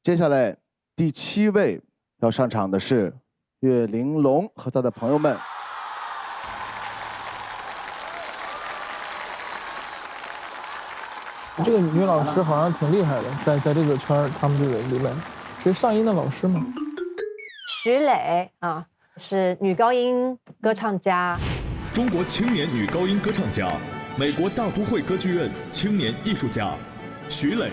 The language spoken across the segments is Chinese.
接下来第7位要上场的是岳玲珑和他的朋友们。这个女老师好像挺厉害的，在这个圈儿，他们这个里面，是上音的老师吗？徐磊啊，是女高音歌唱家，中国青年女高音歌唱家，美国大都会歌剧院青年艺术家，徐磊。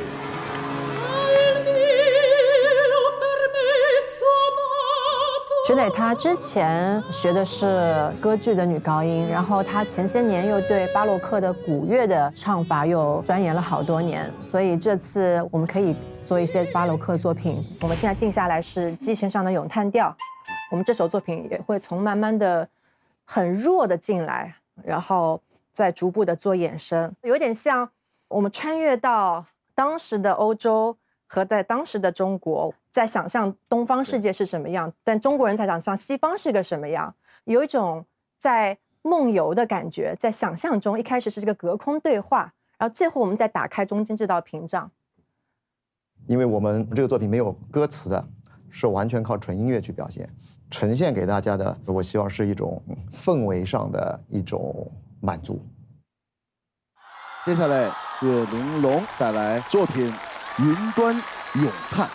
徐磊她之前学的是歌剧的女高音，然后她前些年又对巴洛克的古乐的唱法又钻研了好多年，所以这次我们可以做一些巴洛克作品。我们现在定下来是G弦上的咏叹调，我们这首作品也会从慢慢的很弱的进来，然后再逐步的做衍生，有点像我们穿越到当时的欧洲和在当时的中国，在想象东方世界是什么样，但中国人在想象西方是个什么样，有一种在梦游的感觉，在想象中，一开始是这个隔空对话，然后最后我们再打开中间这道屏障。因为我们这个作品没有歌词的，是完全靠纯音乐去表现，呈现给大家的，我希望是一种氛围上的一种满足。接下来岳玲珑带来作品《云端咏叹》。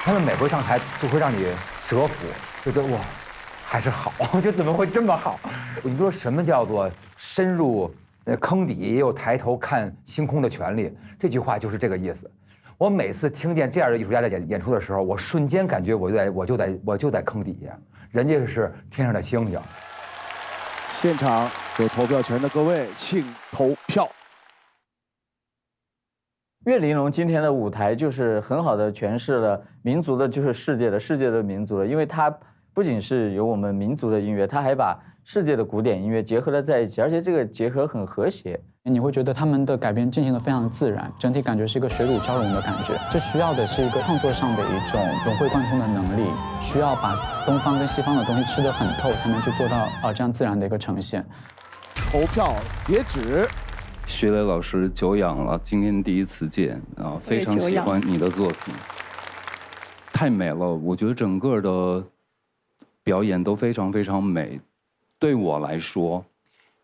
他们每回上台就会让你折服，就觉得哇，还是好，就怎么会这么好？你说什么叫做深入坑底也有抬头看星空的权利？这句话就是这个意思。我每次听见这样的艺术家在演出的时候，我瞬间感觉我就在坑底下，人家是天上的星星。现场有投票权的各位，请投票。岳玲珑今天的舞台就是很好的诠释了民族的，就是世界的民族了，因为它不仅是有我们民族的音乐，它还把世界的古典音乐结合了在一起，而且这个结合很和谐。你会觉得他们的改编进行的非常自然，整体感觉是一个水乳交融的感觉。这需要的是一个创作上的一种融会贯通的能力，需要把东方跟西方的东西吃得很透，才能去做到这样自然的一个呈现。投票截止。徐磊老师久仰了，今天第一次见啊，非常喜欢你的作品，太美了。我觉得整个的表演都非常非常美。对我来说，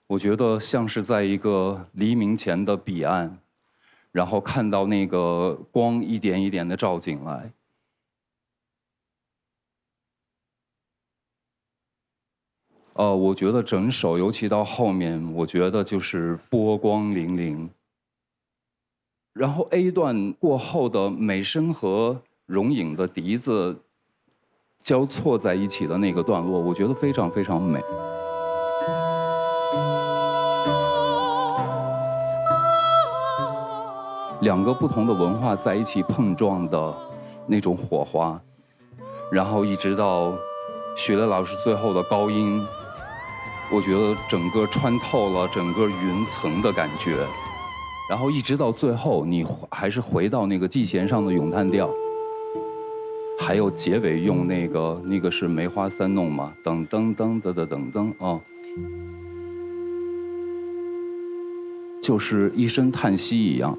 我觉得像是在一个黎明前的彼岸，然后看到那个光一点一点的照进来。我觉得整首，尤其到后面，我觉得就是波光粼粼。然后 A 段过后的美声和容影的笛子交错在一起的那个段落，我觉得非常非常美。两个不同的文化在一起碰撞的那种火花，然后一直到许磊老师最后的高音。我觉得整个穿透了整个云层的感觉，然后一直到最后，你还是回到那个季弦上的咏叹调，还有结尾用那个是梅花三弄嘛，噔噔噔噔噔噔噔啊，就是一声叹息一样。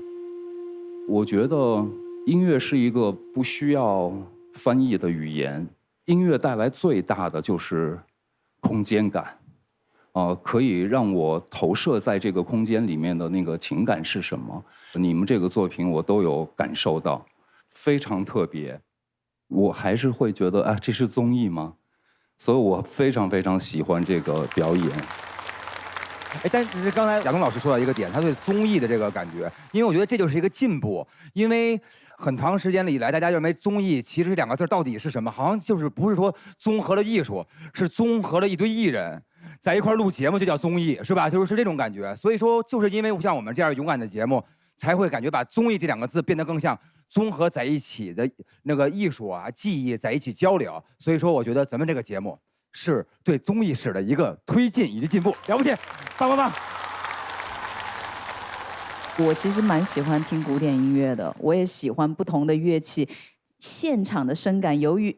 我觉得音乐是一个不需要翻译的语言，音乐带来最大的就是空间感。可以让我投射在这个空间里面的那个情感是什么？你们这个作品我都有感受到，非常特别。我还是会觉得这是综艺吗？所以我非常非常喜欢这个表演。但是刚才亚东老师说到一个点，他对综艺的这个感觉，因为我觉得这就是一个进步，因为很长时间以来，大家认为综艺其实这两个字到底是什么？好像就是不是说综合了艺术，是综合了一堆艺人。在一块录节目就叫综艺，是吧？就是这种感觉。所以说，就是因为像我们这样勇敢的节目，才会感觉把综艺这两个字变得更像综合在一起的那个艺术啊、技艺在一起交流。所以说，我觉得咱们这个节目是对综艺史的一个推进以及进步，了不起，棒棒棒！我其实蛮喜欢听古典音乐的，我也喜欢不同的乐器。现场的声感，由于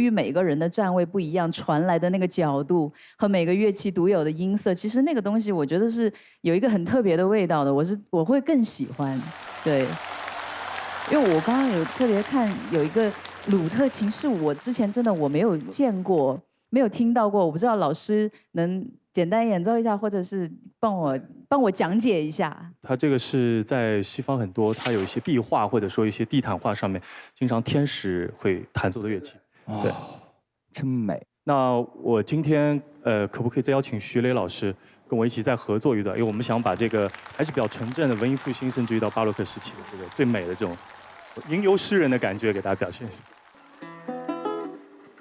每个人的站位不一样，传来的那个角度和每个乐器独有的音色，其实那个东西我觉得是有一个很特别的味道的，我会更喜欢，对。因为我刚刚有特别看有一个鲁特琴，是我之前真的我没有见过，没有听到过，我不知道老师能简单演奏一下，或者是帮我讲解一下。它这个是在西方很多，它有一些壁画或者说一些地毯画上面，经常天使会弹奏的乐器。对，真美。那我今天可不可以再邀请徐磊老师跟我一起再合作一段？因为我们想把这个还是比较纯正的文艺复兴，甚至于到巴洛克时期的这个最美的这种吟游诗人的感觉，给大家表现一下。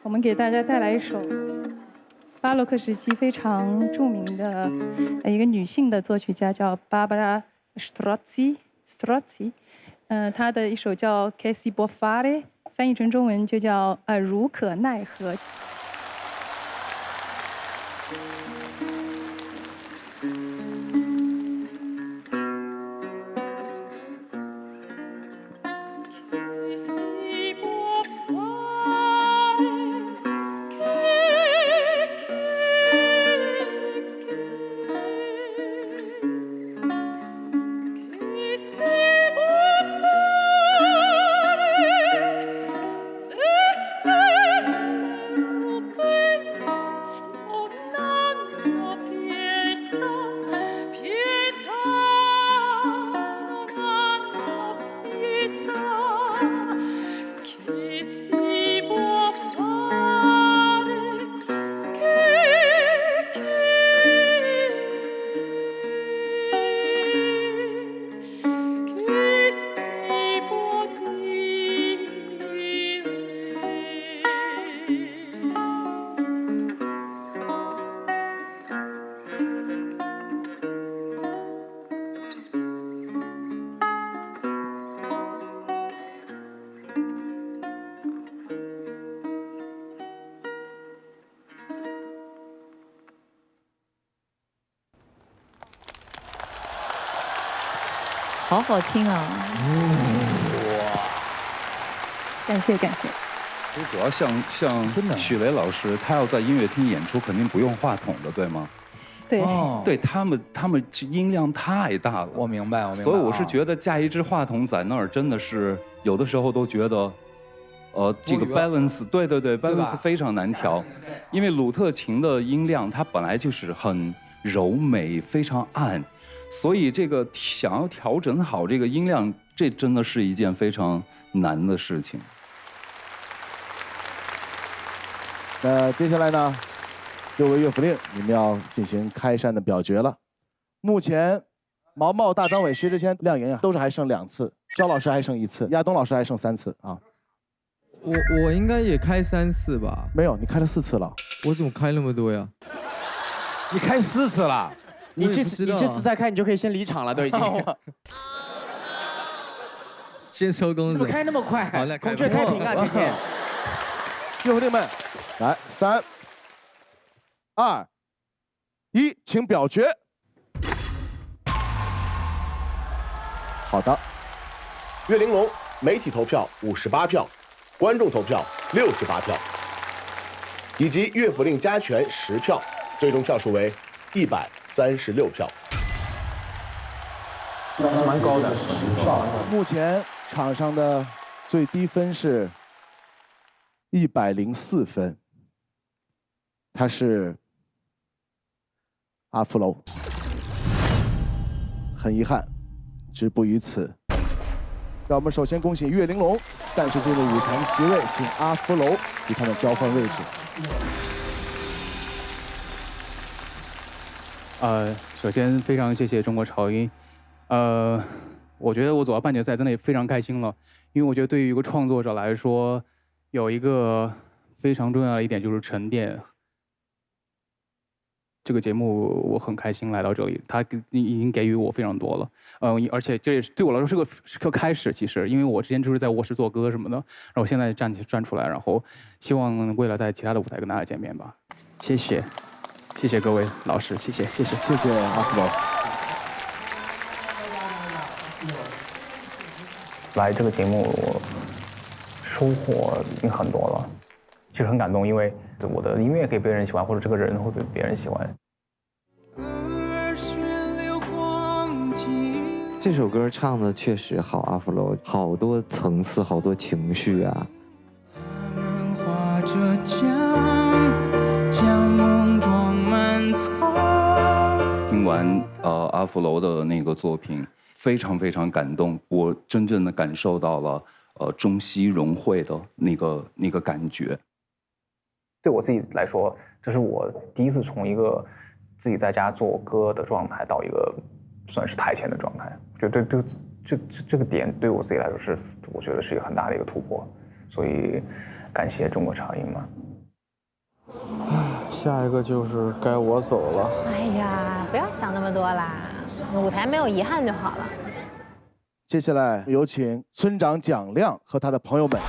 我们给大家带来一首巴洛克时期非常著名的一个女性的作曲家，叫芭芭拉·斯特罗茨，她的一首叫《Che si può fare》，翻译成中文就叫如可奈何。Stelle 好好听啊！感谢感谢。其实主要像许巍老师，他要在音乐厅演出，肯定不用话筒的，对吗？对，对他们音量太大了。我明白。所以我是觉得架一支话筒在那儿，真的是有的时候都觉得，这个 balance， 对 balance 非常难调，因为鲁特琴的音量它本来就是很柔美，非常暗，所以这个想要调整好这个音量，这真的是一件非常难的事情。那接下来呢，6位乐府令，你们要进行开山的表决了。目前，毛毛、大张伟、薛之谦、亮莹都是还剩2次，赵老师还剩1次，亚东老师还剩3次啊。我应该也开3次吧？没有，你开了4次了。我怎么开那么多呀？你开4次了，你这次再开，你就可以先离场了，都已经。先收工。怎么开那么快？好嘞，孔雀开屏啊，天天。乐府令们，来3、2、1，请表决。好的，岳玲珑媒体投票58票，观众投票68票，以及乐府令加权10票，最终票数为136票。蛮高的。目前场上的最低分是104分，他是阿芙楼，很遗憾，止步于此。让我们首先恭喜岳玲珑暂时进入5强席位，请阿芙楼与他们交换位置。首先非常谢谢中国潮音，我觉得我走到半决赛真的也非常开心了，因为我觉得对于一个创作者来说，有一个非常重要的一点就是沉淀。这个节目我很开心来到这里，它已经给予我非常多了，而且这也是对我来说是个开始。其实，因为我之前就是在卧室做歌什么的，然后现在站出来，然后希望未来在其他的舞台跟大家见面吧。谢谢，谢谢各位老师，谢谢阿芙楼。来这个节目，我收获已经很多了，其实很感动，因为我的音乐给别人喜欢，或者这个人会被别人喜欢。这首歌唱的确实好，阿芙楼好多层次，好多情绪啊。他们划着桨，将梦装满草。听完阿芙楼的那个作品，非常非常感动，我真正的感受到了中西融汇的那个感觉。对我自己来说，这是我第一次从一个自己在家做歌的状态到一个算是台前的状态。我觉得这个点对我自己来说是，我觉得是一个很大的一个突破。所以感谢中国潮音嘛。下一个就是该我走了。哎呀，不要想那么多啦，舞台没有遗憾就好了。接下来有请村长蒋亮和他的朋友们。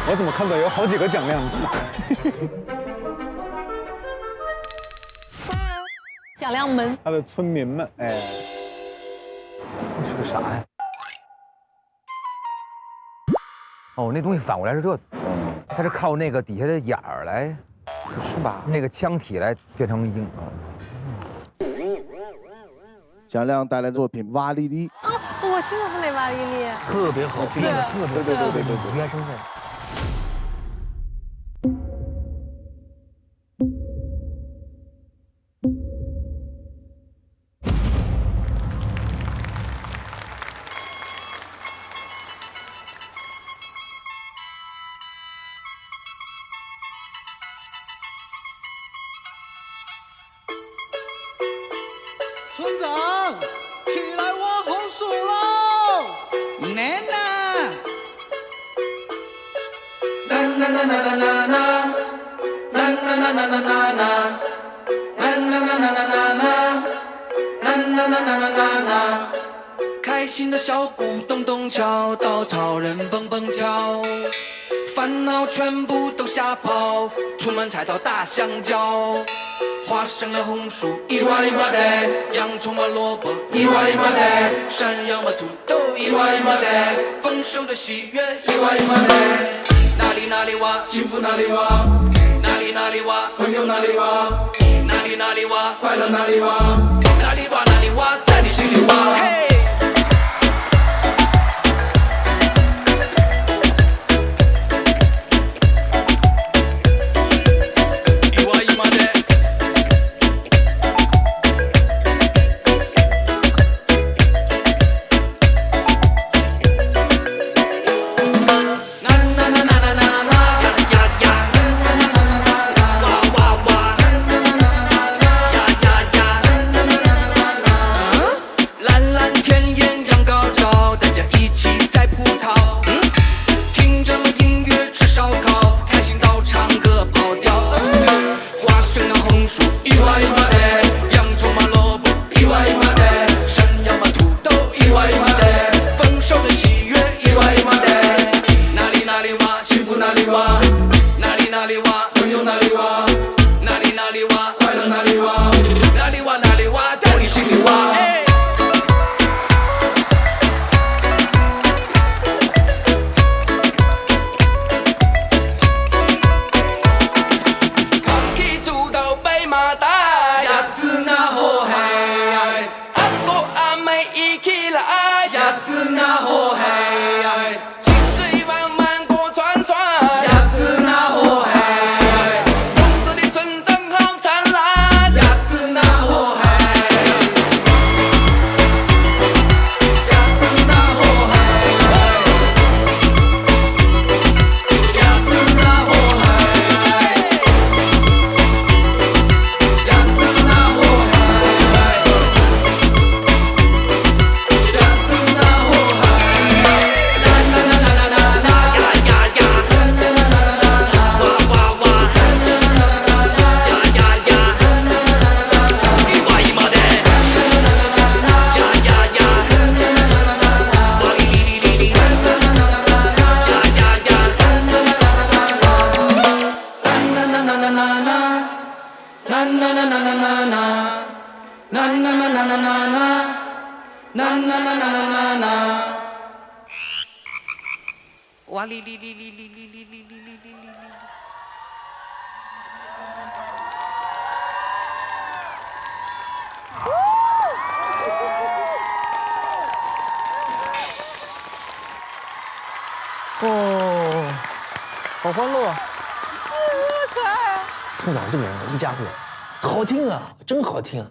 我怎么看到有好几个蒋亮子？蒋亮门，他的村民们，哎，这是个啥呀？哦，那东西反过来是这，它是靠那个底下的眼儿来，是吧？那个腔体来变成音。蒋亮带来作品《哇哩哩》。哦，我听过那哇哩哩，特别好，编的特别对，应该真是。村长，起来挖红薯喽！奶奶，啦啦啦啦啦啦啦，啦啦啦啦啦啦啦，啦啦啦啦啦啦啦，啦啦啦啦啦啦。开心的小鼓咚咚敲，稻草人蹦蹦跳。烦恼全部都吓跑，出门采到大香蕉，花生了红薯，一哇一哇的，洋葱嘛萝卜，一哇一哇的，山药嘛土豆，一哇一哇的，丰收的喜悦，一哇一哇的，哪里哪里哇，幸福哪里哇，哪里哪里哇，朋友哪里哇，哪里哪里哇，快乐哪里哇，哪里哇哪里哇，在你心里哇，嘿。哇哩哩哩哩哩哩哩哩哩哩哩哩。哦，好欢乐啊！可爱。村长这个人一家伙，好听啊，真好听，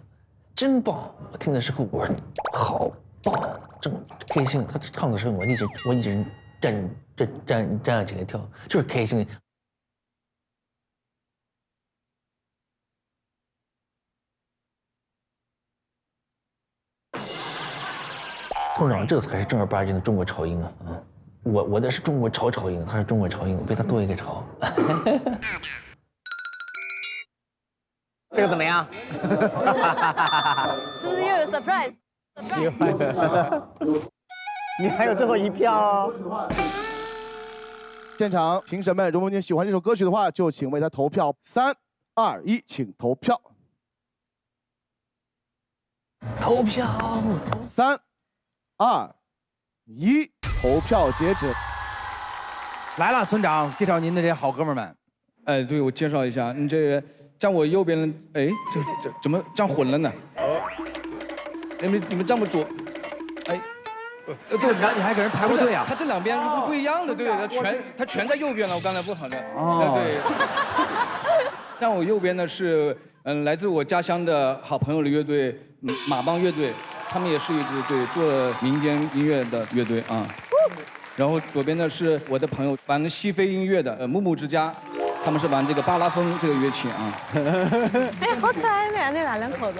真棒！我听的时候我说好棒，真开心。他唱的时候我一直站起来跳，就是开心。村长，这才是正儿八经的中国潮音啊！我的是中国潮音，他是中国潮音，我比他多一个潮。这个怎么样？是不是又有 surprise？ 你还有最后一票哦。现场评审们，如果您喜欢这首歌曲的话，就请为他投票。3、2、1，请投票。投票。3、2、1，投票截止。来了，村长，介绍您的这些好哥们儿们。哎，对，我介绍一下，你这个站我右边的，哎，这怎么站混了呢？你们站不左，哎，对，你还给人排过队啊？他这两边是不一样的，对，他全在右边了，我刚才不好的。哦，对。站我右边的是来自我家乡的好朋友的乐队马帮乐队，他们也是一支对做民间音乐的乐队啊。然后左边的是我的朋友玩西非音乐的木木之家。他们是玩这个巴拉风这个乐器啊。哎，好可爱呀，那两口子。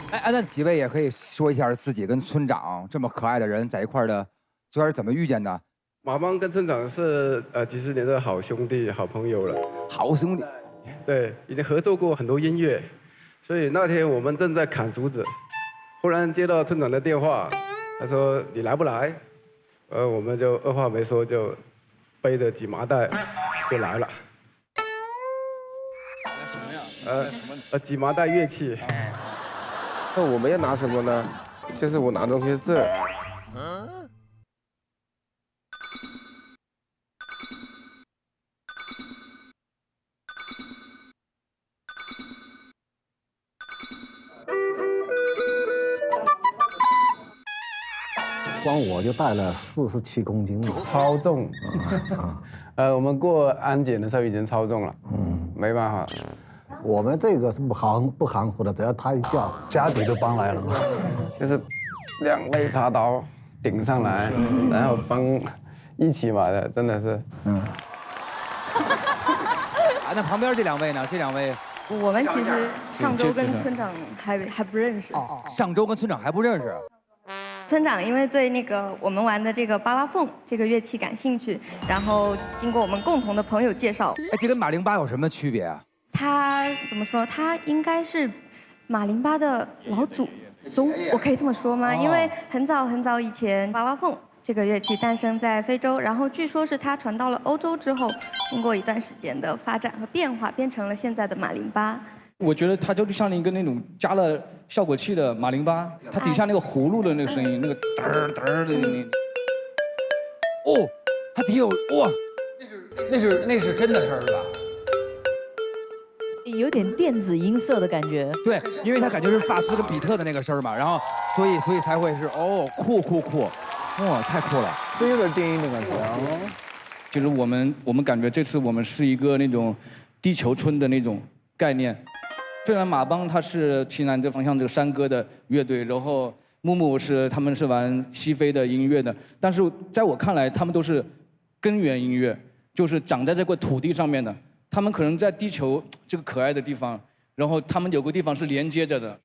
哎，那几位也可以说一下自己跟村长这么可爱的人在一块儿的，最开始怎么遇见的？马帮跟村长是几十年的好兄弟、好朋友了。好兄弟。对，已经合作过很多音乐，所以那天我们正在砍竹子，忽然接到村长的电话，他说你来不来？我们就二话没说就背着几麻袋就来了。什么呀？几麻袋乐器。那我们要拿什么呢？就是我拿的东西是这。光我就带了47公斤了，超重。我们过安检的时候已经超重了，没办法。我们这个是不含糊的，只要他一叫，家底都搬来了。就是2肋插刀顶上来，然后帮一起买的，真的是。啊，那旁边这2位呢？这2位，我们其实上周跟村长还不认识。上周跟村长还不认识。村长因为对那个我们玩的这个巴拉凤这个乐器感兴趣，然后经过我们共同的朋友介绍，哎，这跟马林巴有什么区别啊？他怎么说？他应该是马林巴的老祖宗，我可以这么说吗？因为很早以前，巴拉凤这个乐器诞生在非洲，然后据说是它传到了欧洲之后，经过一段时间的发展和变化，变成了现在的马林巴。我觉得它就像一个那种加了效果器的马林巴，它底下那个葫芦的那个声音，那个嘚儿嘚儿的那。哦，它底下有哇，那是真的事儿是吧？有点电子音色的感觉。对，因为它感觉是发丝跟比特的那个声嘛，然后所以才会是酷，哇，太酷了，这有点电音的感觉。就是我们感觉这次我们是一个那种地球村的那种概念。虽然马帮它是西南这方向这个山歌的乐队，然后木木他们是玩西非的音乐的，但是在我看来，他们都是根源音乐，就是长在这块土地上面的。他们可能在地球这个可爱的地方，然后他们有个地方是连接着的。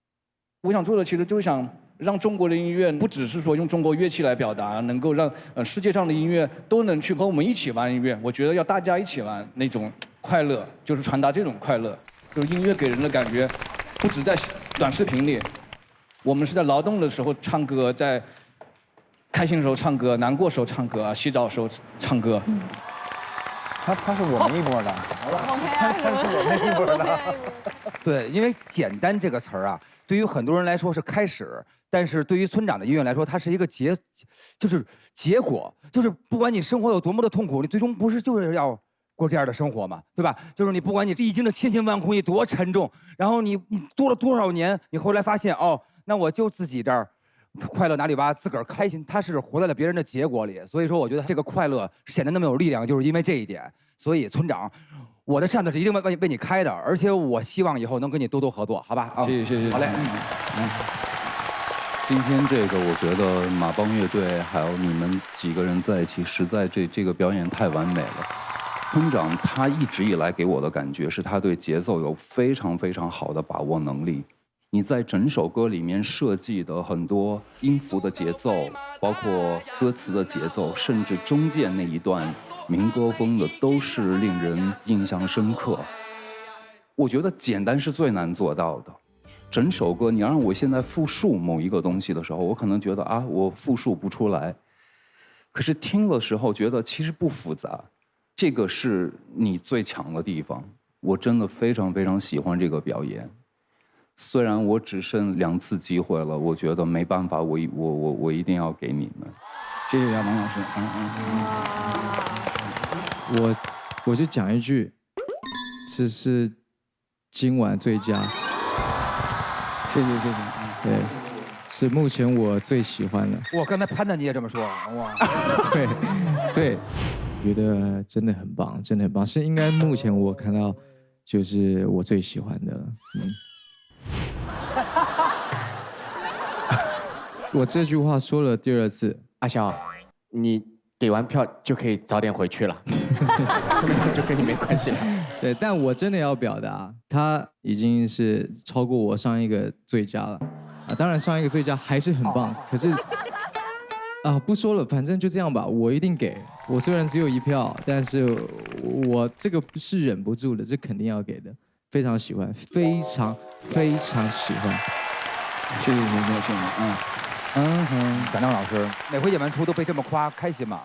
我想做的其实就是想让中国的音乐不只是说用中国乐器来表达，能够让世界上的音乐都能去和我们一起玩音乐。我觉得要大家一起玩那种快乐，就是传达这种快乐。就是音乐给人的感觉，不止在短视频里，我们是在劳动的时候唱歌，在开心的时候唱歌，难过的时候唱歌，洗澡的时候唱歌。他是我们一波的，他是我们一波的。对，因为简单这个词儿啊，对于很多人来说是开始，但是对于村长的音乐来说，它是一个就是结果，就是不管你生活有多么的痛苦，你最终不是就是要过这样的生活嘛，对吧？就是你不管你历经的千辛万苦你多沉重，然后你做了多少年，你后来发现那我就自己这儿快乐哪里吧，自个儿开心，他是活在了别人的结果里。所以说，我觉得这个快乐显得那么有力量，就是因为这一点。所以村长，我的扇子是一定为你开的，而且我希望以后能跟你多多合作，好吧？谢谢。好嘞。今天这个，我觉得马帮乐队还有你们几个人在一起，实在这个表演太完美了。村长他一直以来给我的感觉是他对节奏有非常非常好的把握能力。你在整首歌里面设计的很多音符的节奏，包括歌词的节奏，甚至中间那一段民歌风的，都是令人印象深刻。我觉得简单是最难做到的。整首歌你让我现在复述某一个东西的时候，我可能觉得我复述不出来。可是听的时候觉得其实不复杂。这个是你最强的地方，我真的非常非常喜欢这个表演。虽然我只剩2次机会了，我觉得没办法，我一定要给你们。谢谢亚龙老师。我就讲一句，这是今晚最佳。谢谢。对，是目前我最喜欢的。我刚才潘的你也这么说，哇。对。觉得真的很棒，真的很棒，是应该目前我看到就是我最喜欢的了。我这句话说了第2次，阿肖，你给完票就可以早点回去了，就跟你没关系了。对，但我真的要表达，他已经是超过我上一个最佳了。当然上一个最佳还是很棒，可是。不说了，反正就这样吧。我一定给。我虽然只有1票，但是我这个是忍不住的，这肯定要给的。非常喜欢，非常喜欢。谢谢。展亮老师，每回演完出都被这么夸，开心吗？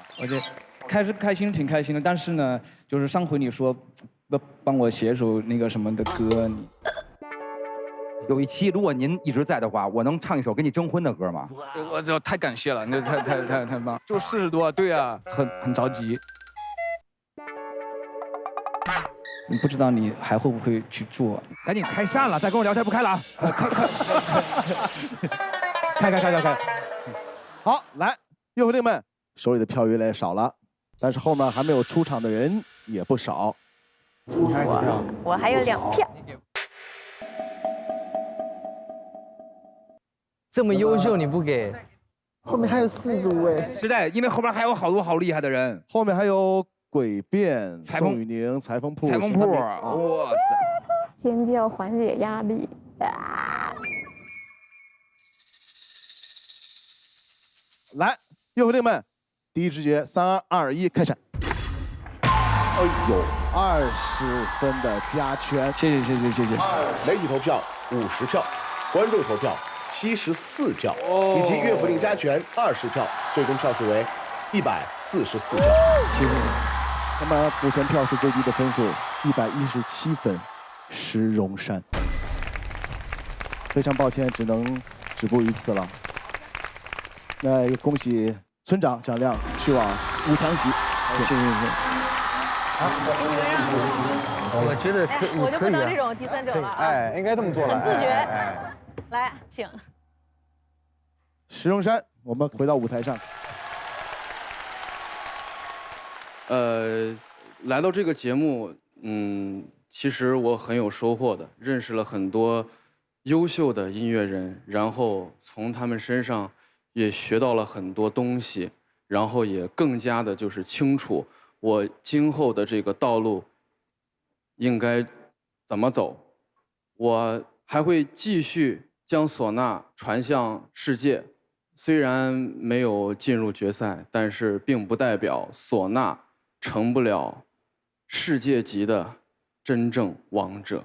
开心挺开心的，但是呢，就是上回你说帮我写首那个什么的歌，你有一期如果您一直在的话，我能唱一首跟你征婚的歌吗？我这太感谢了，那太棒，就40多，对啊，很着急。你不知道你还会不会去做？赶紧开扇了，再跟我聊天不开了啊！开。好，来，岳父令们手里的票越来越少了，但是后面还没有出场的人也不少。我还有2票。这么优秀你不给？后面还有4组哎。是的，因为后边还有好多好厉害的人。后面还有诡辩、宋雨宁、裁缝铺、哇塞！尖叫缓解压力。来，岳父令们，第一直觉，3、2、1，开闪！哎呦，25分的加权，谢谢。媒体投票50票，观众投票74票，以及岳父令加权20票，最终票数为144票。谢谢。那么目前票数最低的分数117分，石荣山。非常抱歉，只能止步于此了。那也恭喜村长蒋亮去往5强席。谢谢。我觉得可以，我就不当这种第三者了啊。哎，应该这么做了。很自觉。来，请。石荣山，我们回到舞台上。来到这个节目，其实我很有收获的，认识了很多优秀的音乐人，然后从他们身上也学到了很多东西，然后也更加的就是清楚我今后的这个道路应该怎么走。我还会继续将唢呐传向世界，虽然没有进入决赛，但是并不代表唢呐成不了世界级的真正王者。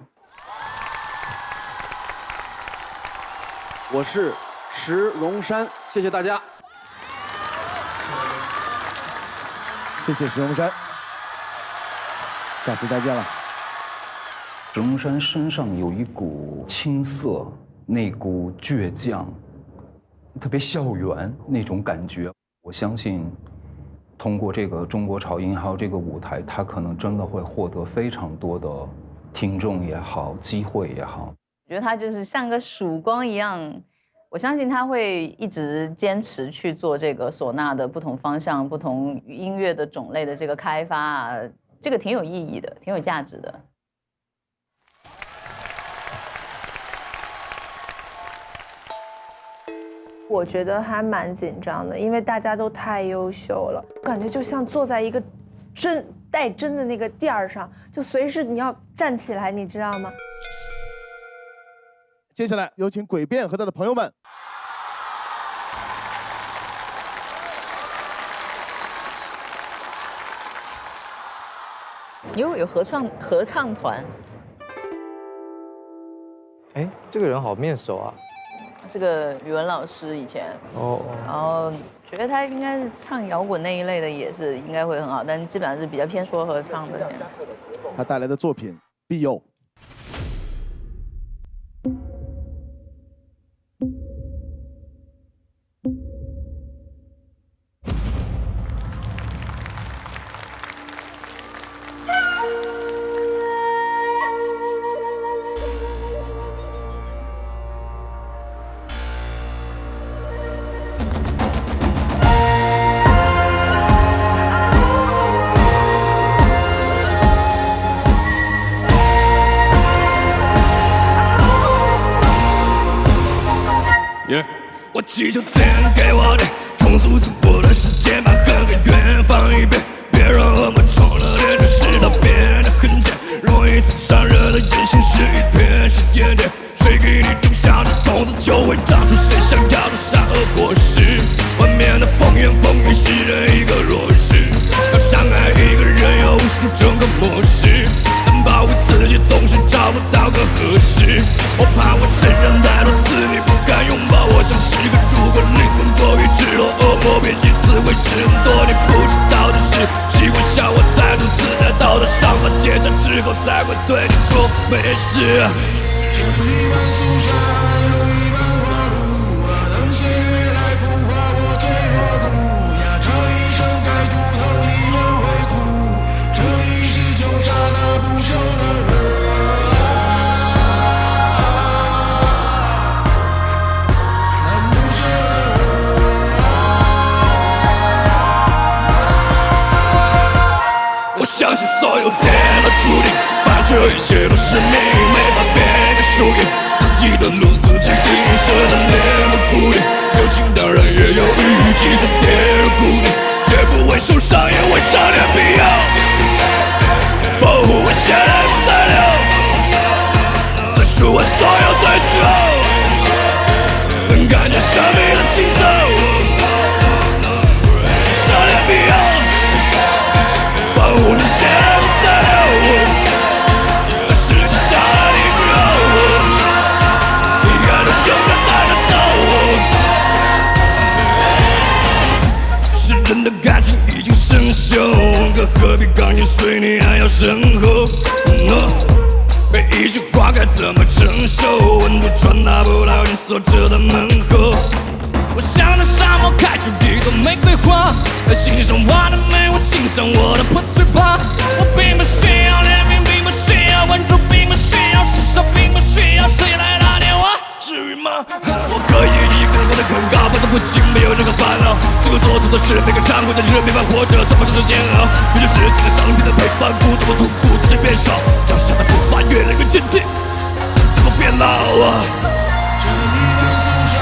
我是石荣山，谢谢大家。谢谢石荣山，下次再见了。石荣山身上有一股青涩，那股倔强，特别校园那种感觉。我相信，通过这个中国潮音还有这个舞台，他可能真的会获得非常多的听众也好，机会也好。我觉得他就是像个曙光一样，我相信他会一直坚持去做这个唢呐的不同方向、不同音乐的种类的这个开发啊，这个挺有意义的，挺有价值的。我觉得还蛮紧张的，因为大家都太优秀了，感觉就像坐在一个带针的那个垫儿上，就随时你要站起来，你知道吗？接下来有请诡辩和他的朋友们。有合唱团。哎，这个人好面熟啊。是个语文老师以前，然后觉得他应该是唱摇滚那一类的，也是应该会很好，但基本上是比较偏说合唱的。他带来的作品《必有》。我祈求天给我点通俗粗暴的时间，把恨给远放一边，别让恶魔冲了脸，这世道变得很贱，容易刺伤人的眼睛是一片是烟点，谁给你种下的种子，就会长出谁想要的善恶果实。外面的风言风语是人一个弱势，要伤害一个人有无数种个模式，但保护自己总是找不到个合适。我怕我身上太多刺，你不敢拥抱我，像是个如果灵魂过于赤裸，恶魔便因此会吃很多你不知道的事。我才会对你说没事。这一半肃杀，有一半花露啊，等岁月来孵化我脆弱骨呀。这一生该猪头，一人会哭，这一世就杀那不朽的人。我相信所有天的注定，反正这一切都是命，没法变个输赢，自己的路自己定，舍得练的固定，有情当然也有雨，即使跌入谷底，也不会受伤，也会伤点必要，保护我现在不再留，这是我所有最自豪，能感觉生命的节奏，伤点必要。保护你现在不再留，在世界上的你之后，一个人永远带着走。世人的感情已经生锈，可何必钢筋水泥还要深厚？每一句话该怎么承受？温度传达不到你锁着的门后。我想在沙漠开出一朵玫瑰花，欣赏花的美，我欣赏我的破碎吧。我并不需要怜悯，并不需要关注，并不需要施舍，并不需要谁来打电话，至于吗？我可以一个人过得很好，不得不轻，没有任何烦恼。最后做错的事，每个常规的日，没法活着，怎么生存煎熬？于是这个上天的陪伴，孤独的痛苦逐渐变少，脚下的步伐越来越坚定，怎么变老啊？这一半肃杀。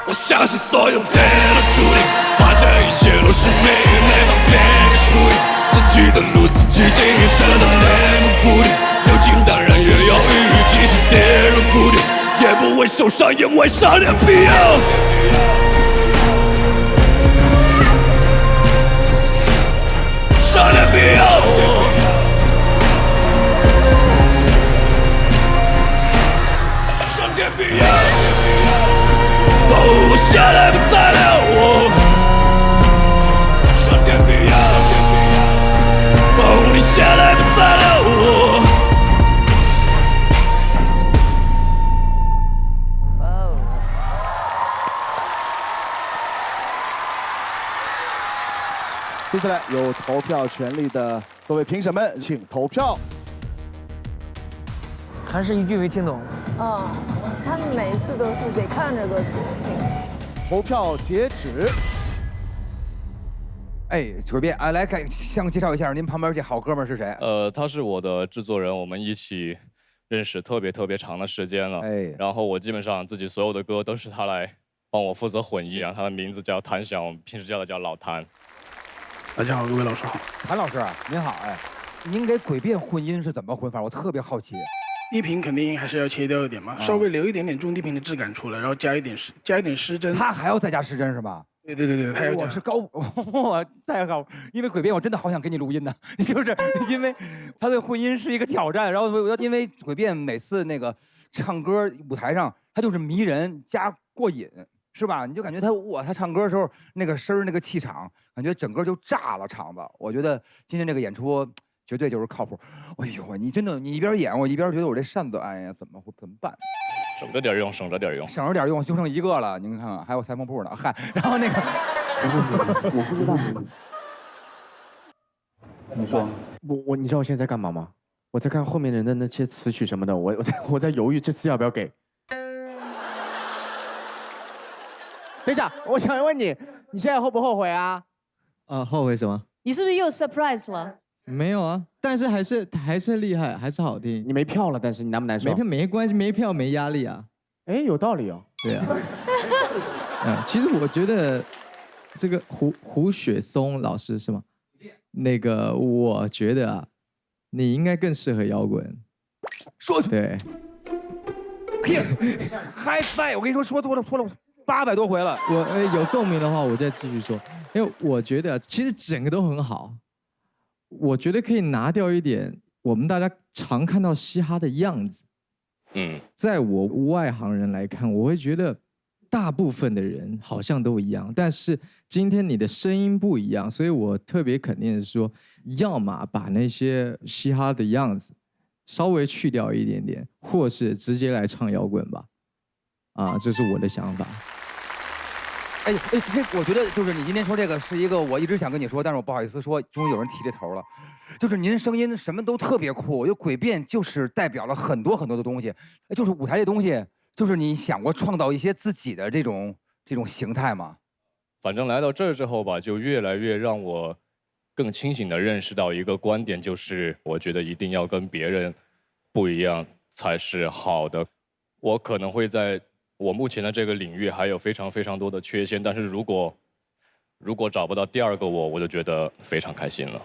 我相信所有天的注定，反正一切都是命，没法变个输赢，自己的路自己定，舍得练的固定，有情当然也有雨，即使跌入谷底，也不会受伤，因为伤点必要。伤点必要。伤点必要。我现在不再留，伤点必要，你现在不再留。接下来有投票权利的各位评审们，请投票。还是一句没听懂。他们每一次都是得看着歌词听。投票截止。哎，鬼变，来向介绍一下您旁边这好哥们是谁？他是我的制作人，我们一起认识特别长的时间了。哎，然后我基本上自己所有的歌都是他来帮我负责混译，然后他的名字叫谭翔，我们平时叫他叫老谭。大家好，各位老师好。谭老师您好，哎，您给鬼变混音是怎么混法？我特别好奇。低频肯定还是要切掉一点嘛，稍微留一点点中低频的质感出来，然后加一点失真。他还要再加失真是吧？对，还要加。我是高，我再高，因为鬼变我真的好想给你录音呢，就是因为他对混音是一个挑战，然后因为鬼变每次那个唱歌舞台上他就是迷人加过瘾，是吧？你就感觉他唱歌的时候那个声儿那个气场，感觉整个就炸了场子。我觉得今天这个演出。绝对就是靠谱。哎呦，你真的，你一边演我一边觉得我这扇子，哎呀，怎么办？省着点用，省着点用，就剩一个了。您看看，还有裁缝铺呢，嗨。然后那个，我不知道。你说，你知道我现在在干嘛吗？我在看后面人的那些词曲什么的，我在犹豫这次要不要给。等一下，我想问你，你现在后不后悔啊？后悔什么？你是不是又 surprise 了？没有啊，但是还是厉害，还是好听。你没票了，但是你难不难受？没票没关系，没票没压力啊。哎，有道理哦。对啊。其实我觉得这个胡雪松老师是吗？那个我觉得啊，你应该更适合摇滚。说对。嗨，我跟你说多了。800多回了。我有共鸣的话，我再继续说，因为我觉得其实整个都很好，我觉得可以拿掉一点我们大家常看到嘻哈的样子。在我外行人来看，我会觉得大部分的人好像都一样，但是今天你的声音不一样，所以我特别肯定的是说，要么把那些嘻哈的样子稍微去掉一点点，或是直接来唱摇滚吧。这是我的想法。我觉得就是你今天说这个是一个我一直想跟你说，但是我不好意思说，终于有人提这头了。就是您声音什么都特别酷，就诡辩就是代表了很多很多的东西，就是舞台这东西，就是你想过创造一些自己的这种形态吗？反正来到这儿之后吧，就越来越让我更清醒地认识到一个观点，就是我觉得一定要跟别人不一样才是好的。我可能会在我目前的这个领域还有非常非常多的缺陷，但是如果找不到第二个我就觉得非常开心了。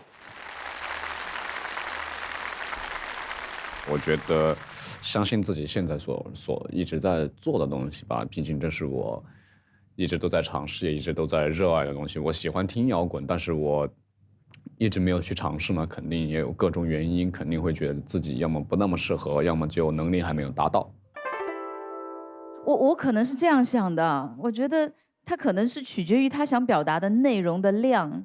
我觉得相信自己现在所一直在做的东西吧，毕竟这是我一直都在尝试，也一直都在热爱的东西。我喜欢听摇滚，但是我一直没有去尝试呢，肯定也有各种原因，肯定会觉得自己要么不那么适合，要么就能力还没有达到。我可能是这样想的，我觉得他可能是取决于他想表达的内容的量。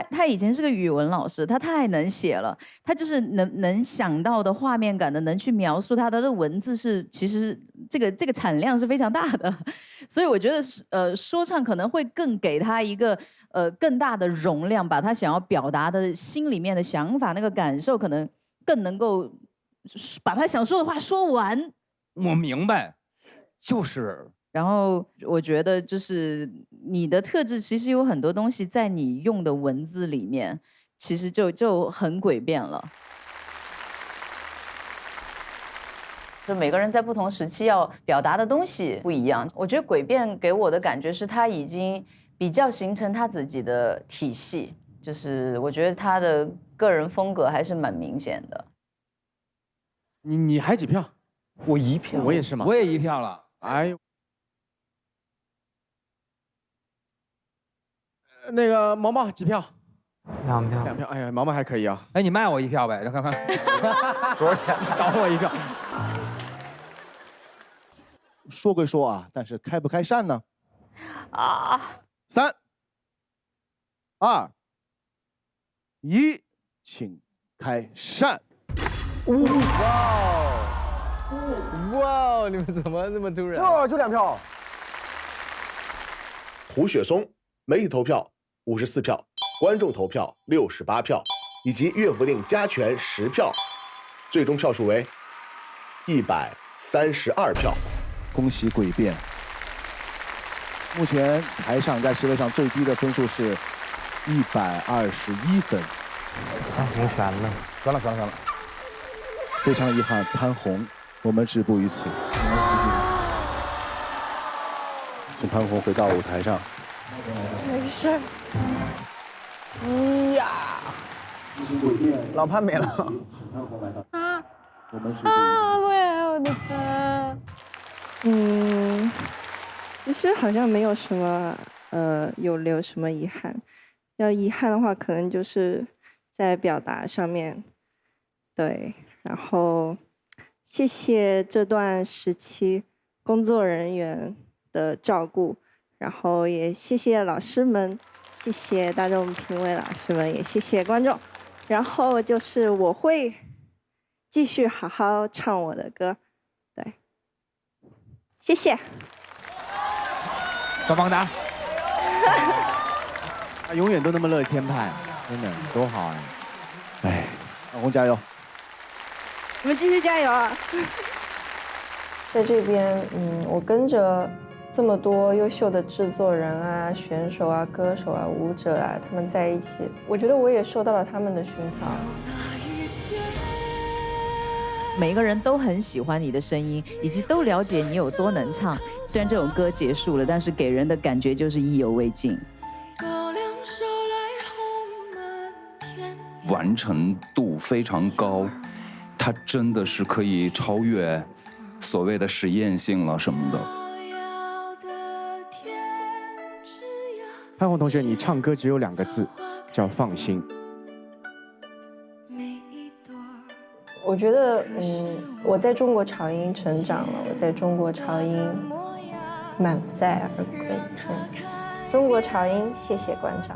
他以前是个语文老师，他太能写了，他就是能想到的画面感的，能去描述他的文字是其实这个产量是非常大的，所以我觉得说唱可能会更给他一个更大的容量，把他想要表达的心里面的想法那个感受，可能更能够把他想说的话说完。我明白，就是。然后我觉得就是你的特质，其实有很多东西在你用的文字里面，其实就很诡辩了。就每个人在不同时期要表达的东西不一样。我觉得诡辩给我的感觉是他已经比较形成他自己的体系，就是我觉得他的个人风格还是蛮明显的。你还几票？我1票。我也是嘛。我也1票了。哎呦。那个毛毛几票？2票。2票。哎呀，毛毛还可以啊。哎，你卖我1票呗，让看看多少钱，倒我1票。说归说啊，但是开不开扇呢？3、2、1，请开扇。哇，你们怎么那么突然？哇，就2票。胡雪松，媒体投票54票，观众投票68票，以及乐府令加权10票，最终票数为132票。恭喜诡辩。目前台上在席位上最低的分数是121分。挺悬了。算了。非常遗憾，潘虹，我们止步于此。请潘虹回到舞台上。没事。呀，老潘没了。请潘虹来到。我们是。我的天。其实好像没有什么有留什么遗憾。要遗憾的话，可能就是在表达上面。对，然后谢谢这段时期工作人员的照顾。然后也谢谢老师们，谢谢大众评委老师们，也谢谢观众。然后就是我会继续好好唱我的歌，对，谢谢。小邦达，他永远都那么乐天派，真的多好哎！哎，潘虹加油！你们继续加油啊！在这边，我跟着这么多优秀的制作人啊、选手啊、歌手啊、舞者啊，他们在一起，我觉得我也受到了他们的熏陶。每个人都很喜欢你的声音，以及都了解你有多能唱。虽然这首歌结束了，但是给人的感觉就是意犹未尽。完成度非常高，它真的是可以超越所谓的实验性了什么的。潘虹同学，你唱歌只有2个字，叫放心。我觉得，我在中国潮音成长了，我在中国潮音满载而归。中国潮音，谢谢馆长。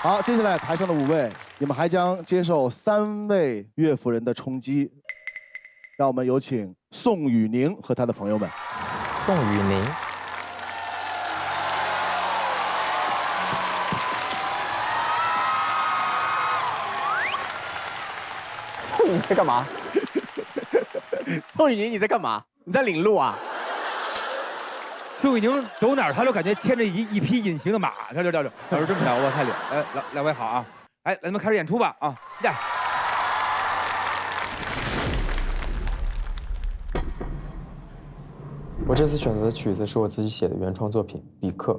好，接下来台上的5位，你们还将接受3位乐府人的冲击。让我们有请宋雨宁和他的朋友们。宋雨宁。宋雨宁在干嘛？宋雨宁你在干嘛？你在领路啊？宋雨宁走哪儿，他就感觉牵着一匹隐形的马，这老师真漂亮，我太厉害！哎，两位好啊！哎，咱们开始演出吧啊，期待。我这次选择的曲子是我自己写的原创作品《比克》。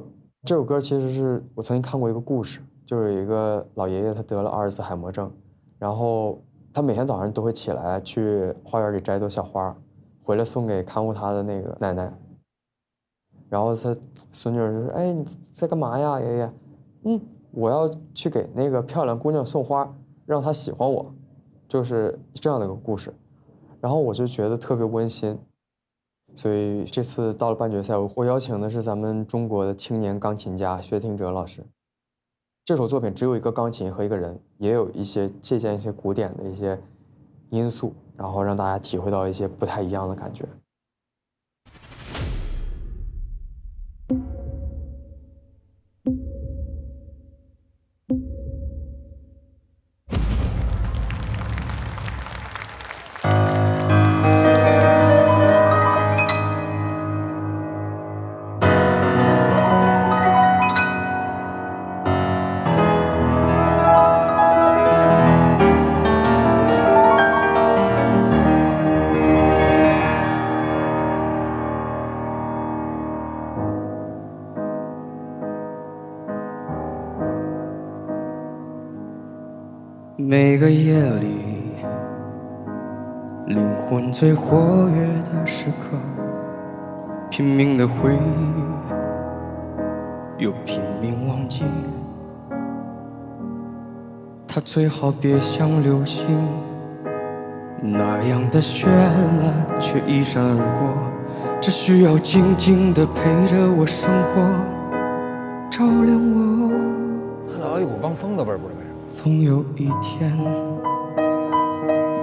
这首歌其实是我曾经看过一个故事，就是有一个老爷爷他得了阿尔兹海默症，然后他每天早上都会起来去花园里摘一朵小花，回来送给看护他的那个奶奶。然后他孙女就说：“哎，你在干嘛呀，爷爷？”“我要去给那个漂亮姑娘送花，让她喜欢我。”就是这样的一个故事。然后我就觉得特别温馨，所以这次到了半决赛，我邀请的是咱们中国的青年钢琴家薛听哲老师。这首作品只有一个钢琴和一个人，也有一些借鉴一些古典的一些因素，然后让大家体会到一些不太一样的感觉。每个夜里，灵魂最活跃的时刻，拼命的回忆，又拼命忘记。它最好别像流星那样的绚烂，却一闪而过。只需要静静地陪着我生活，照亮我。它老有股汪峰的味儿，不是？总有一天，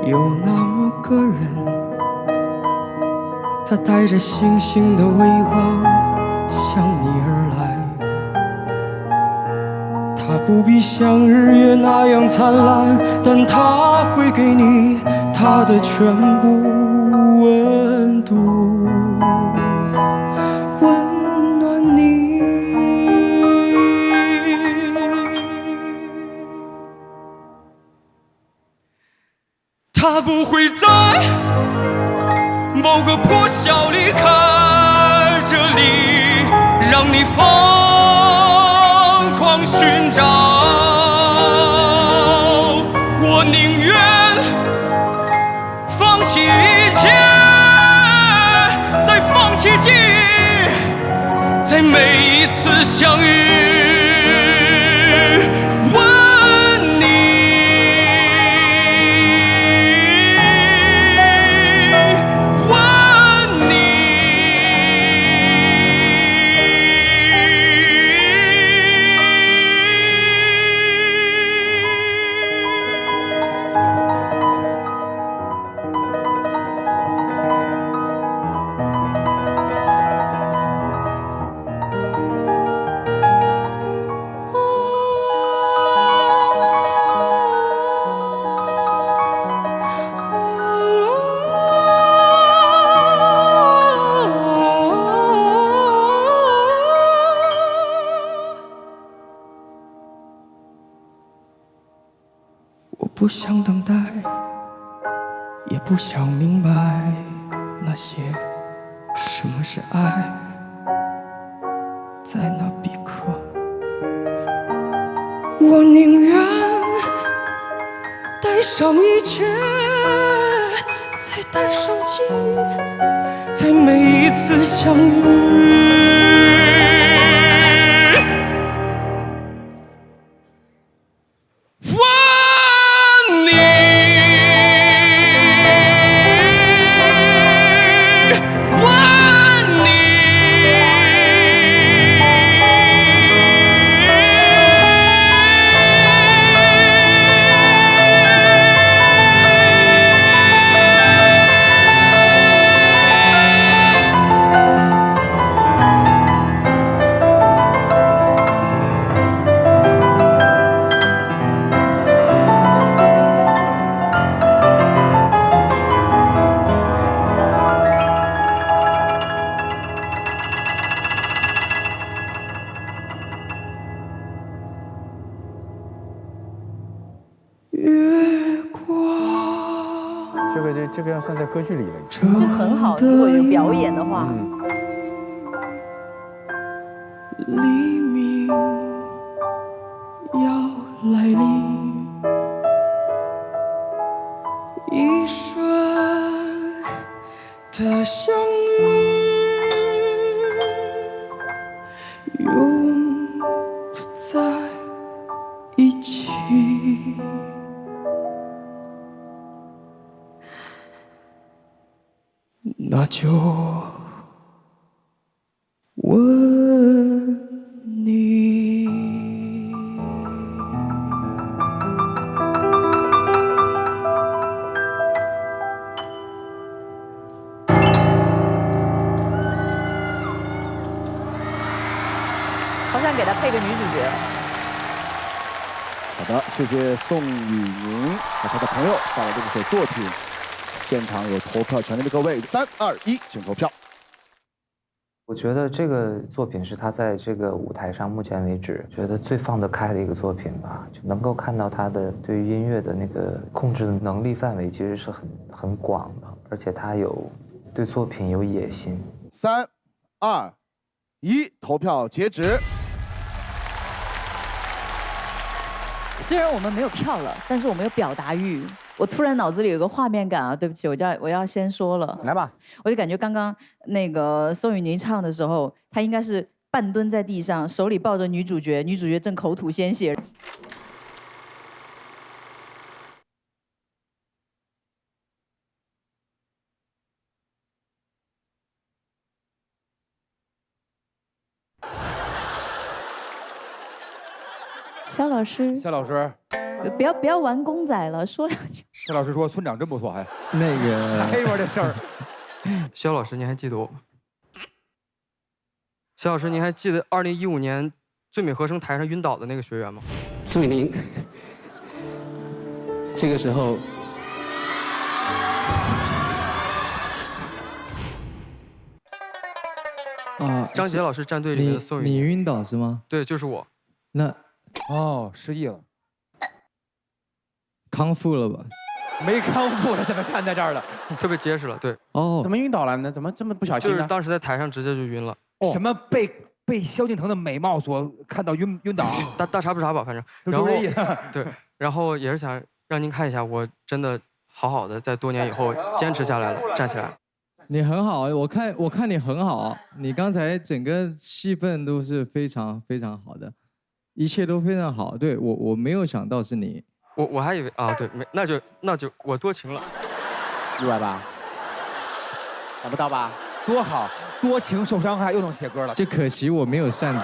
有那么个人，他带着星星的微光向你而来。他不必像日月那样灿烂，但他会给你他的全部温度，温暖你。他不会在某个破晓离开这里，让你疯狂寻找。我宁愿放弃一切，再放弃记忆，在每一次相遇。不想等待，也不想明白那些什么是爱，在那彼刻，我宁愿带上一切，再带上记忆，在每一次相遇。月光。这个要算在歌剧里了，就很好。如果有表演的话，黎明要来临，一瞬的相遇，永不在一起。那就问你。好想给他配个女主角。好的，谢谢宋雨宁和他的朋友带来的这首作品。现场有投票权利的各位，3、2、1，请投票。我觉得这个作品是他在这个舞台上目前为止觉得最放得开的一个作品吧，就能够看到他的对于音乐的那个控制的能力范围其实是很广的，而且他有对作品有野心。3、2、1，投票截止。虽然我们没有票了，但是我们有表达欲。我突然脑子里有个画面感啊，对不起，我要先说了。来吧，我就感觉刚刚那个宋雨宁唱的时候，他应该是半蹲在地上，手里抱着女主角，女主角正口吐鲜血。肖老师，肖老师，不要玩公仔了，说两句。肖老师说村长真不错，还那个还说这事儿。肖老师，您还记得我吗？肖老师，您还记得2015年最美和声台上晕倒的那个学员吗？宋雨宁，这个时候，啊，张杰老师战队里面的宋雨宁。你晕倒是吗？对，就是我。那哦，失忆了，康复了吧？没康复了，怎么站在这儿了？特别结实了，对。哦，怎么晕倒了呢？怎么这么不小心呢？就是当时在台上直接就晕了。什么被萧敬腾的美貌所看到晕倒？大差不差吧，反正。就这意思。对，然后也是想让您看一下，我真的好好的在多年以后坚持下来了，站起来。你很好，我看你很好，你刚才整个气氛都是非常非常好的，一切都非常好。对我没有想到是你，我还以为啊，对，没，那就我多情了。680，找不到吧？多好，多情受伤害又能写歌了。就可惜我没有扇子，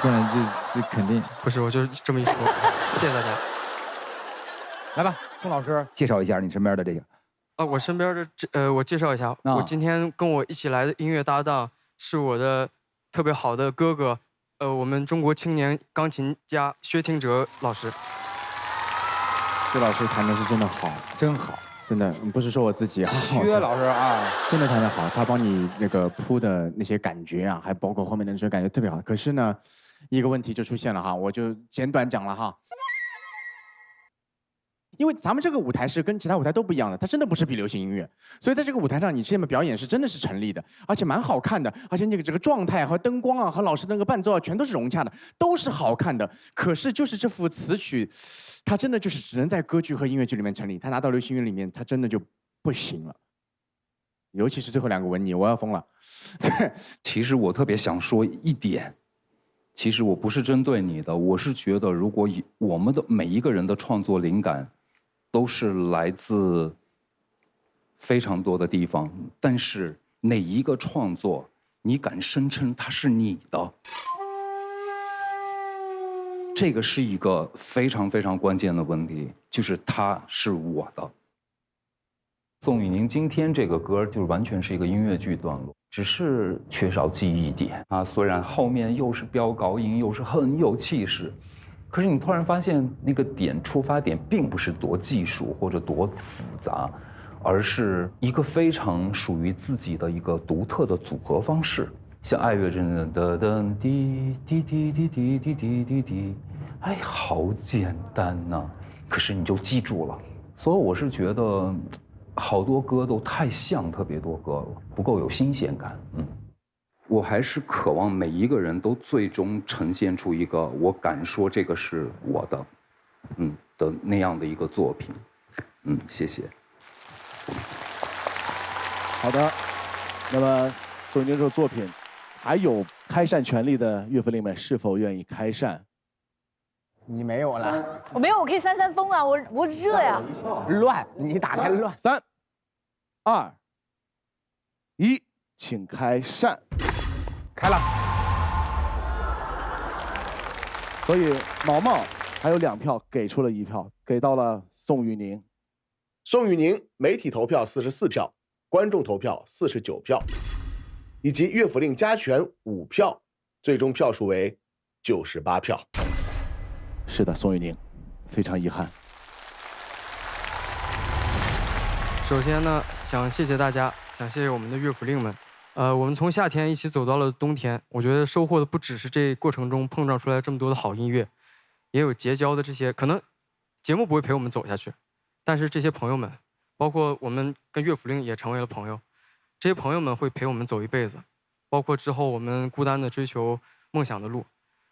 不然就是肯定。不是，我就是这么一说。谢谢大家。来吧，宋老师介绍一下你身边的这个。我身边的我介绍一下，我今天跟我一起来的音乐搭档是我的特别好的哥哥，我们中国青年钢琴家薛听哲老师。薛老师弹的是真的好，真好，真的不是说我自己啊。薛老师啊，真的弹得好，他帮你那个铺的那些感觉啊，还包括后面的那些感觉特别好。可是呢，一个问题就出现了哈，我就简短讲了哈。因为咱们这个舞台是跟其他舞台都不一样的，它真的不是比流行音乐，所以在这个舞台上，你这么表演是真的是成立的，而且蛮好看的，而且这个状态和灯光啊，和老师那个伴奏啊，全都是融洽的，都是好看的。可是就是这副词曲，它真的就是只能在歌剧和音乐剧里面成立，它拿到流行乐里面，它真的就不行了。尤其是最后2个吻你，我要疯了。其实我特别想说一点。其实我不是针对你的，我是觉得，如果我们的每一个人的创作灵感，都是来自非常多的地方，但是哪一个创作，你敢声称它是你的？这个是一个非常非常关键的问题，就是它是我的。宋雨宁今天这个歌就完全是一个音乐剧段落，只是缺少记忆点啊。虽然后面又是飙高音，又是很有气势，可是你突然发现那个出发点并不是多技术或者多复杂，而是一个非常属于自己的一个独特的组合方式。像爱乐真的噔噔滴滴滴滴滴滴滴滴滴，哎，好简单呐。可是你就记住了。所以我是觉得，好多歌都太像特别多歌了，不够有新鲜感。我还是渴望每一个人都最终呈现出一个我敢说这个是我的，的那样的一个作品。谢谢。好的，那么宋雨宁这首作品，还有开扇权利的岳父令们是否愿意开扇？你没有了，我没有，我可以扇扇风啊，我热呀。乱，你打开乱。3、2、1，请开扇。开了。所以毛毛还有2票，给出了1票，给到了宋雨宁。宋雨宁媒体投票44票，观众投票49票，以及乐府令加权5票，最终票数为98票。是的，宋雨宁，非常遗憾。首先呢，想谢谢大家，想谢谢我们的乐府令们。我们从夏天一起走到了冬天，我觉得收获的不只是这过程中碰撞出来这么多的好音乐，也有结交的这些，可能节目不会陪我们走下去，但是这些朋友们，包括我们跟乐府令也成为了朋友，这些朋友们会陪我们走一辈子，包括之后我们孤单的追求梦想的路。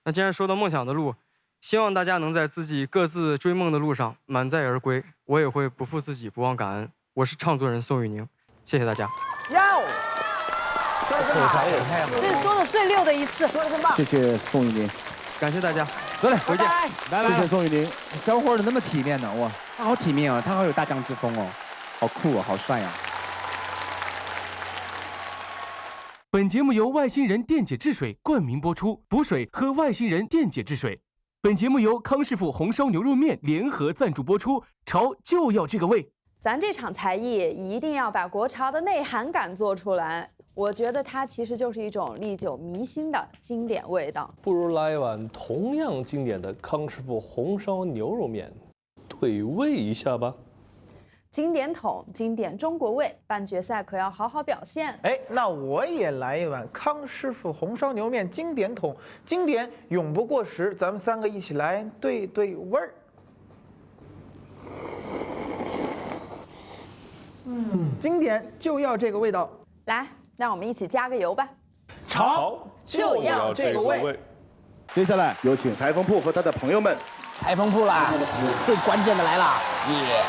那既然说到梦想的路，希望大家能在自己各自追梦的路上满载而归，我也会不负自己，不忘感恩。我是唱作人宋雨宁，谢谢大家。这是说的最溜的一次，谢谢宋雨宁，感谢大家，得嘞，回见。谢谢宋雨宁，小伙子那么体面呢，哇，他好体面哦，他好有大将之风哦，好酷哦，好帅呀。本节目由外星人电解质水冠名播出，补水喝外星人电解质水。本节目由康师傅红烧牛肉面联合赞助播出，潮就要这个味。咱这场才艺一定要把国潮的内涵感做出来。我觉得它其实就是一种历久弥新的经典味道。不如来一碗同样经典的康师傅红烧牛肉面，对味一下吧。经典桶，经典中国味，半决赛可要好好表现。哎，那我也来一碗康师傅红烧牛面经典桶，经典永不过时。咱们3个一起来对对味儿。经典就要这个味道。来，让我们一起加个油吧。潮就要这个味。接下来有请裁缝铺和他的朋友们。裁缝铺啦，最关键的来了，耶！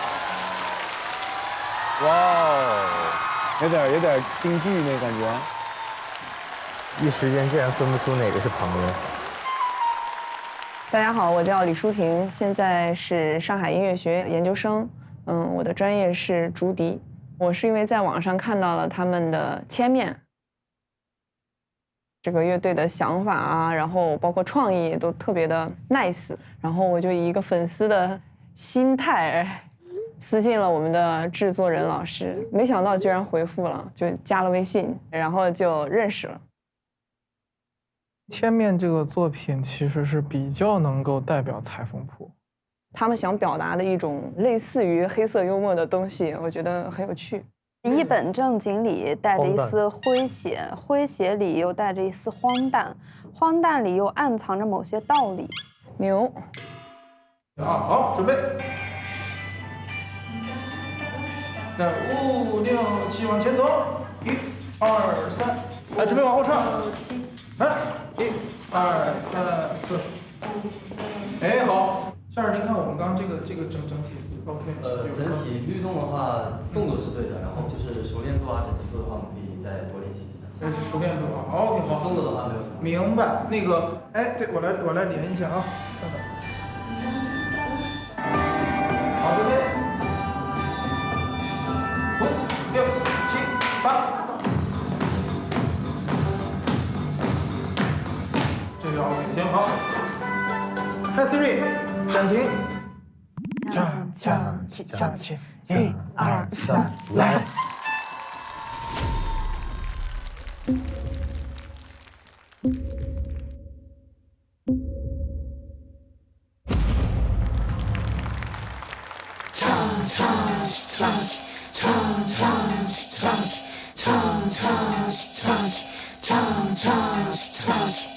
哇哦，有点京剧那感觉。一时间竟然分不出哪个是朋友。大家好，我叫李舒婷，现在是上海音乐学院研究生。我的专业是竹笛。我是因为在网上看到了他们的签面，这个乐队的想法啊，然后包括创意都特别的 nice， 然后我就以一个粉丝的心态私信了我们的制作人老师，没想到居然回复了，就加了微信，然后就认识了。千面这个作品其实是比较能够代表裁缝铺，他们想表达的一种类似于黑色幽默的东西，我觉得很有趣。一本正经里带着一丝诙谐，诙谐里又带着一丝荒诞，荒诞里又暗藏着某些道理。牛！好，准备。来，5、6、7，往前走。1、2、3，来，准备往后唱。来，1、2、3、4。哎，好。夏儿，您看我们刚刚这个整体 OK。整体律动的话，动作是对的，然后就是熟练度啊、整齐度的话，我们可以再多练习一下。熟练度啊 ，OK， 好。动作的话没有。明白。那个，哎，对我来连一下啊。看看。好，准备。5、6、7、8。这个 OK， 行好。Hi Siri， 暂停。唱唱起唱起，1、2、3，来。唱唱起唱起，唱唱起唱起，唱唱起唱起，唱唱起唱起。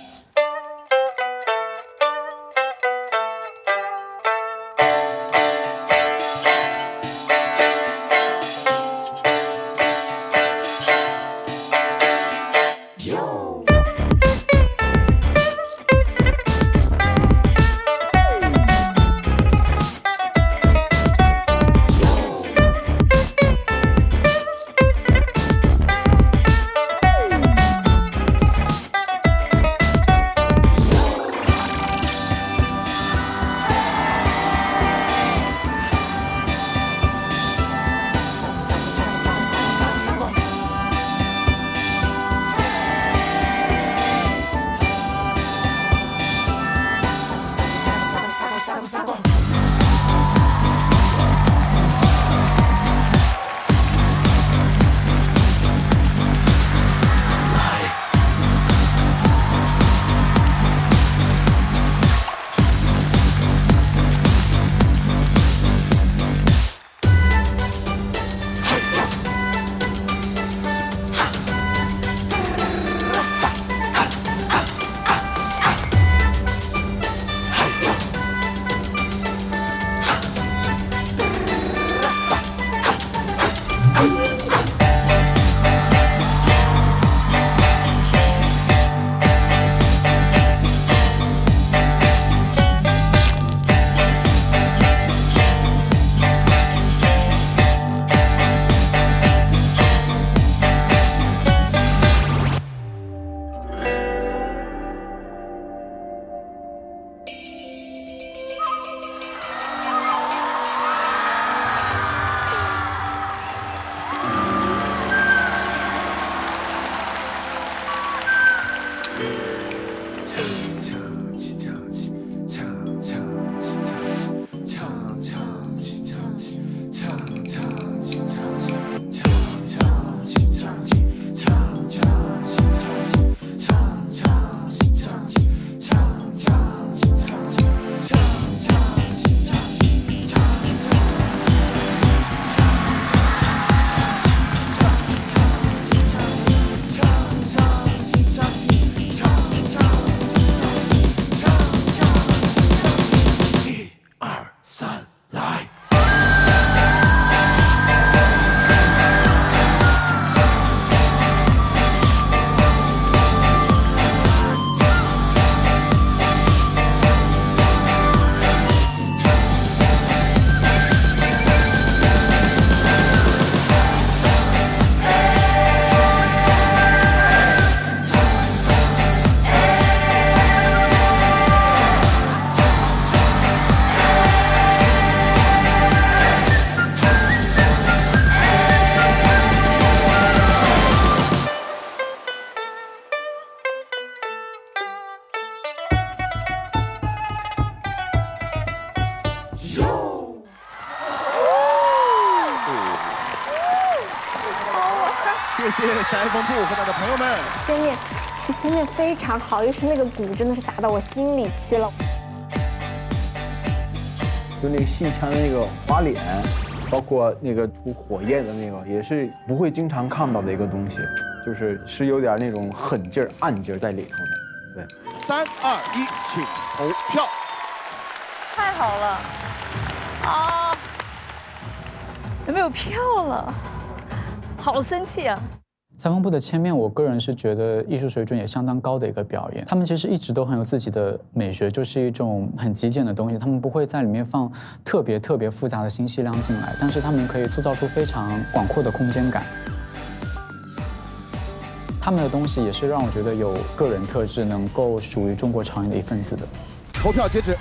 谢谢裁缝部和他的朋友们。千面，这千面非常好，尤其是那个鼓真的是打到我心里去了。就那个戏腔的那个花脸，包括那个吐火焰的那个，也是不会经常看到的一个东西，是有点那种狠劲儿、暗劲儿在里头的。对，3、2、1，请投票。太好了啊！有没有票了？好生气啊！裁缝部的千面，我个人是觉得艺术水准也相当高的一个表演。他们其实一直都很有自己的美学，就是一种很极简的东西。他们不会在里面放特别复杂的信息量进来，但是他们可以塑造出非常广阔的空间感。他们的东西也是让我觉得有个人特质，能够属于中国朝阳的一份子的。投票截止。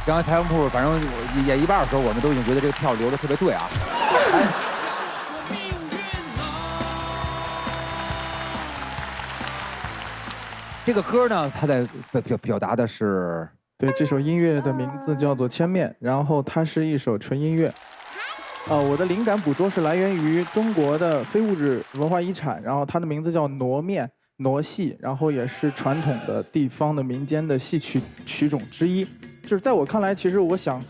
刚才裁缝部，反正演一半的时候，我们都已经觉得这个票留的特别对啊。哎，这个歌呢，它在表达的是，对，这首音乐的名字叫做《千面》，然后它是一首纯音乐。我的灵感捕捉是来源于中国的非物质文化遗产，然后它的名字叫傩面、傩戏，然后也是传统的地方的民间的戏曲种之一。就是在我看来，其实我想，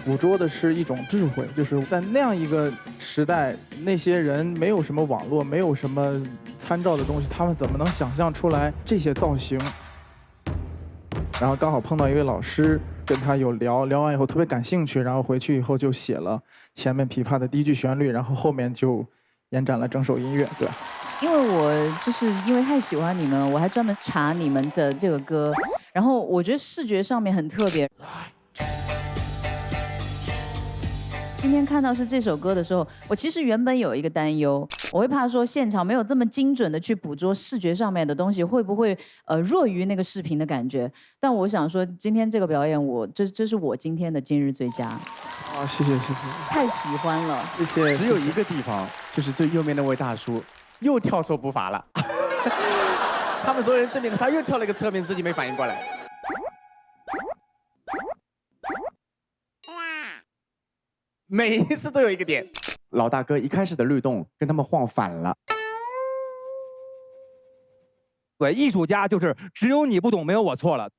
捕捉的是一种智慧，就是在那样一个时代，那些人没有什么网络，没有什么参照的东西，他们怎么能想象出来这些造型？然后刚好碰到一位老师，跟他有聊完以后特别感兴趣，然后回去以后就写了前面琵琶的第一句旋律，然后后面就延展了整首音乐。对，因为我就是因为太喜欢你们了，我还专门查你们的这个歌，然后我觉得视觉上面很特别。今天看到是这首歌的时候，我其实原本有一个担忧，我会怕说现场没有这么精准的去捕捉视觉上面的东西，会不会弱于那个视频的感觉？但我想说，今天这个表演，这是我今天的今日最佳。谢谢。太喜欢了，谢谢。只有一个地方，就是最右面那位大叔又跳错步伐了。他们所有人正面的，他又跳了一个侧面，自己没反应过来。每一次都有一个点，老大哥一开始的律动跟他们晃反了。对，艺术家就是只有你不懂，没有我错了。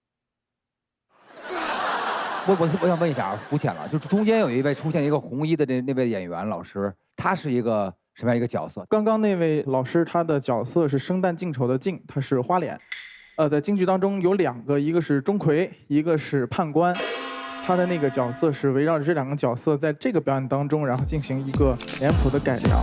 我想问一下，肤浅了，就是中间有一位出现一个红衣的那位演员老师，他是一个什么样一个角色？刚刚那位老师他的角色是生旦净丑的净，他是花脸。在京剧当中有2个，一个是钟馗，一个是判官。他的那个角色是围绕着这2个角色，在这个表演当中，然后进行一个脸谱的改良。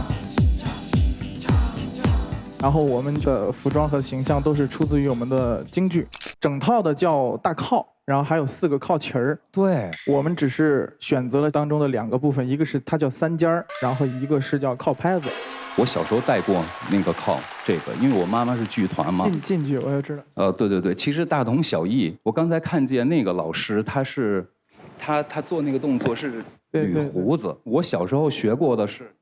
然后我们的服装和形象都是出自于我们的京剧，整套的叫大靠，然后还有4个靠旗儿。对，我们只是选择了当中的2个部分，一个是它叫3尖儿，然后一个是叫靠拍子。我小时候带过那个靠这个，因为我妈妈是剧团嘛。进剧我也知道。对，其实大同小异。我刚才看见那个老师，他做那个动作是捋胡子。我小时候学过的是。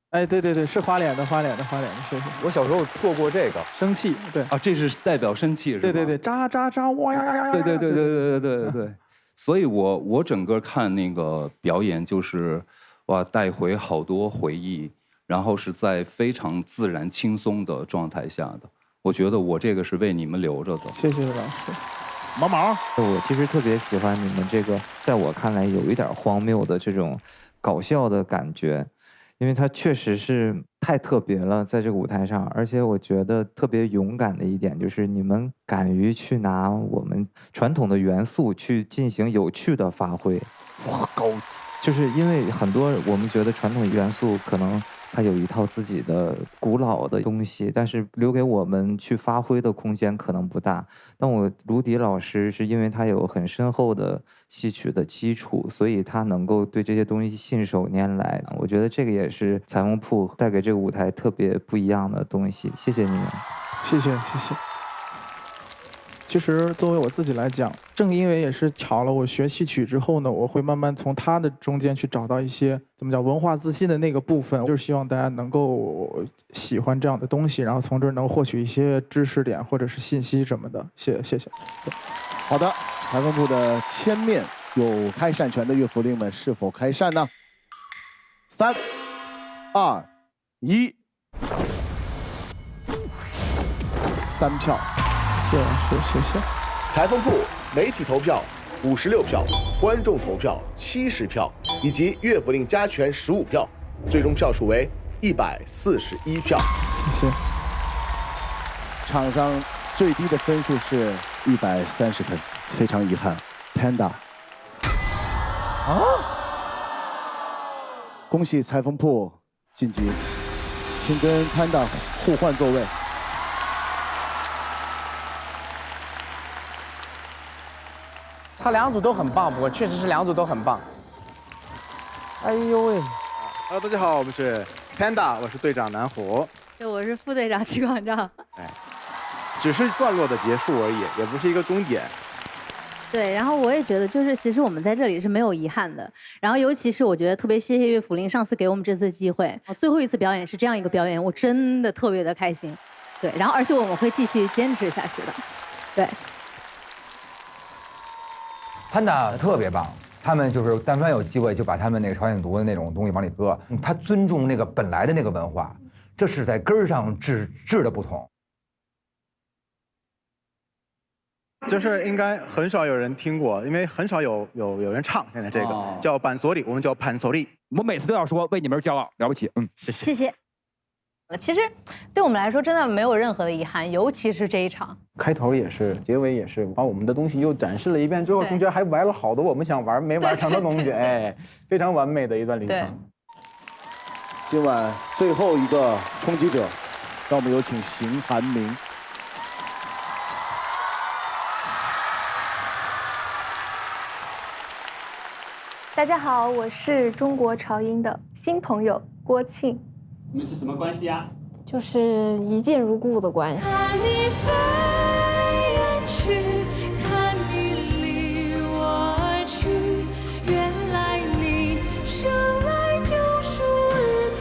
哎，对，是花脸的，谢谢。我小时候做过这个生气，对啊，这是代表生气是吧？对，喳喳喳，哇呀呀呀！对。所以我整个看那个表演就是哇，带回好多回忆，然后是在非常自然轻松的状态下的。我觉得我这个是为你们留着的。谢谢老师。毛，我其实特别喜欢你们这个，在我看来有一点荒谬的这种搞笑的感觉。因为它确实是太特别了，在这个舞台上，而且我觉得特别勇敢的一点就是你们敢于去拿我们传统的元素去进行有趣的发挥，哇，高级！就是因为很多我们觉得传统元素可能它有一套自己的古老的东西，但是留给我们去发挥的空间可能不大。但我卢迪老师是因为他有很深厚的戏曲的基础，所以他能够对这些东西信手拈来。我觉得这个也是裁缝铺带给这个舞台特别不一样的东西。谢谢你们，谢谢。其实作为我自己来讲，正因为也是巧了，我学戏曲之后呢，我会慢慢从它的中间去找到一些怎么讲文化自信的那个部分，就是希望大家能够喜欢这样的东西，然后从这儿能获取一些知识点或者是信息什么的。谢谢。好的，裁缝部的千面有开扇权的乐府令们是否开扇呢3、2、1，3票。谢老师，谢谢。裁缝铺媒体投票56票，观众投票70票，以及乐府令加权15票，最终票数为141票。谢谢。场上最低的分数是130分，非常遗憾 ，Panda。恭喜裁缝铺晋级，请跟 Panda 互换座位。他两组都很棒，不过确实是两组都很棒。哎呦喂 ！Hello， 大家好，我们是 Panda， 我是队长南湖。对，我是副队长曲广照。哎，只是段落的结束而已，也不是一个终点。对，然后我也觉得，就是其实我们在这里是没有遗憾的。然后尤其是我觉得特别谢谢乐府令上次给我们这次机会，最后一次表演是这样一个表演，我真的特别的开心。对，然后而且我们会继续坚持下去的。对。Panda 特别棒，他们就是但凡有机会就把他们那个朝鲜族的那种东西往里搁，他尊重那个本来的那个文化，这是在根儿上质的不同。就是应该很少有人听过，因为很少有人唱。现在这个叫板索里，我们叫盘索里。我每次都要说为你们而骄傲，了不起。谢谢。谢谢。其实对我们来说真的没有任何的遗憾，尤其是这一场。开头也是，结尾也是，把我们的东西又展示了一遍之后，中间还玩了好多我们想玩没玩成的东西，哎，非常完美的一段旅程。今晚最后一个冲击者，让我们有请邢寒明。大家好，我是中国潮音的新朋友郭庆。你们是什么关系啊？就是一见如故的关系。看你飞远去，看你离我而去，原来你生来就属于天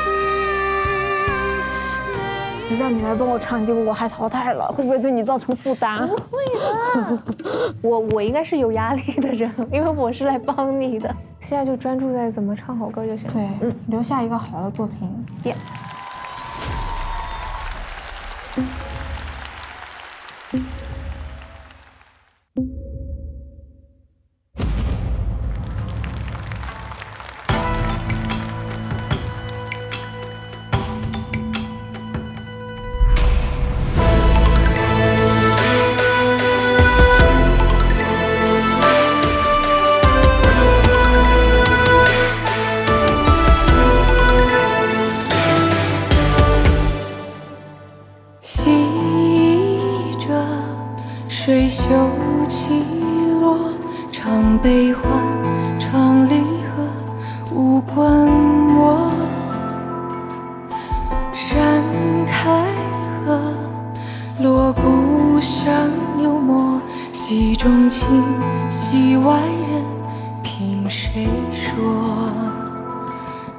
机。让你来帮我唱，结果我还淘汰了，会不会对你造成负担？不会的，我应该是有压力的人，因为我是来帮你的。现在就专注在怎么唱好歌就行了。对，留下一个好的作品垫。水袖起落，唱悲欢，唱离合，无关我。山开合，锣鼓响幽默，戏中情，戏外人，凭谁说？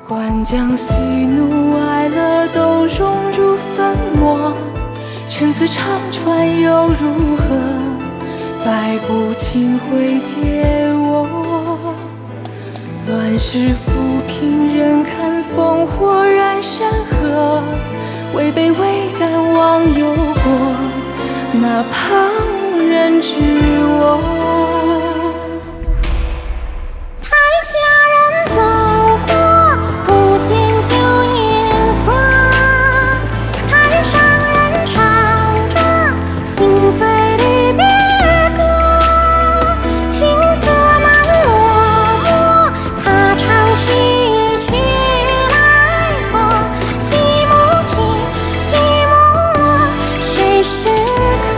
关将喜怒哀乐都融入粉墨。陈词唱穿又如何？白骨青灰皆我。乱世浮萍人看烽火燃山河。位卑未敢忘忧国，哪旁人知我？台下人走过，不见旧颜色。台上人唱着心碎离别歌，青丝难落寞，他唱戏曲来过，戏幕起，戏幕落，谁是客？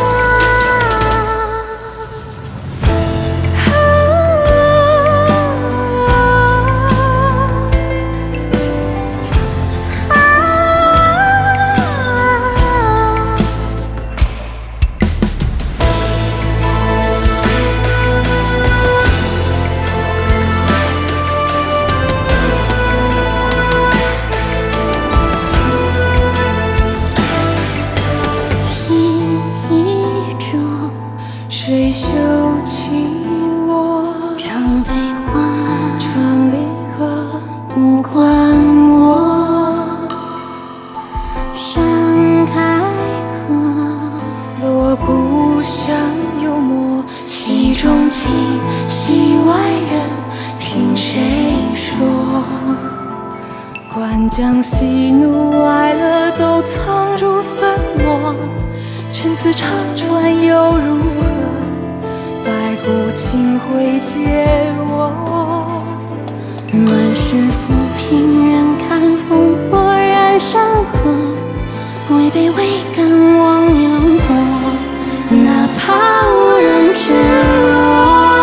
将喜怒哀乐都藏入粉墨，陈词长传又如何？白骨青灰皆我。乱世浮萍人看烽火燃山河，位卑未敢忘阳国，哪怕无人知我。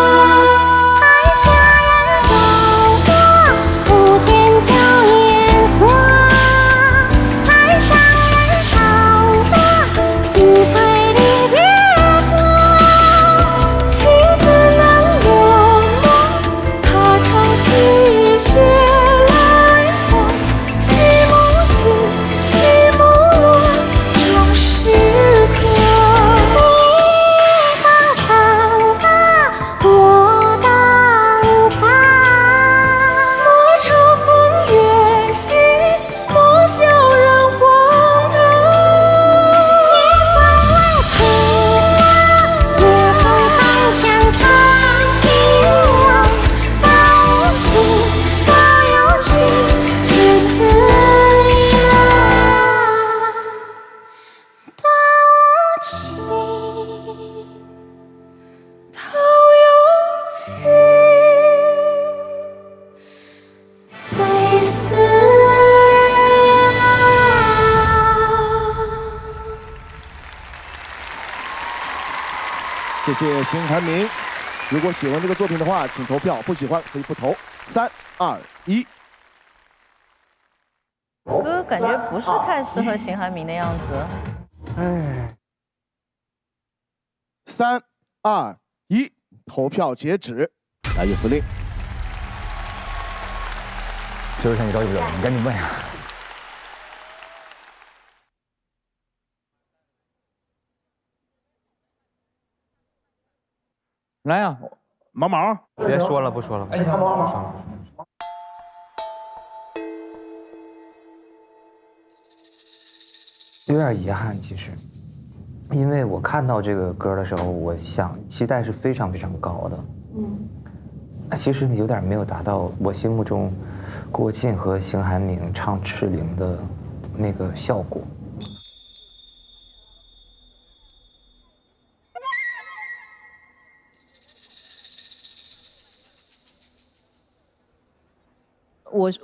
谢谢邢涵明。如果喜欢这个作品的话，请投票；不喜欢可以不投。3、2、1。歌感觉不是太适合邢涵明的样子。哎。3、2、1，投票截止。来，岳福令。薛之谦，你着急不着急？你赶紧问呀。来呀，毛毛！别说了，不说了，不说了，不说了。有点遗憾，其实，因为我看到这个歌的时候，我想期待是非常非常高的。其实有点没有达到我心目中郭靖和邢涵明唱《赤灵》的那个效果。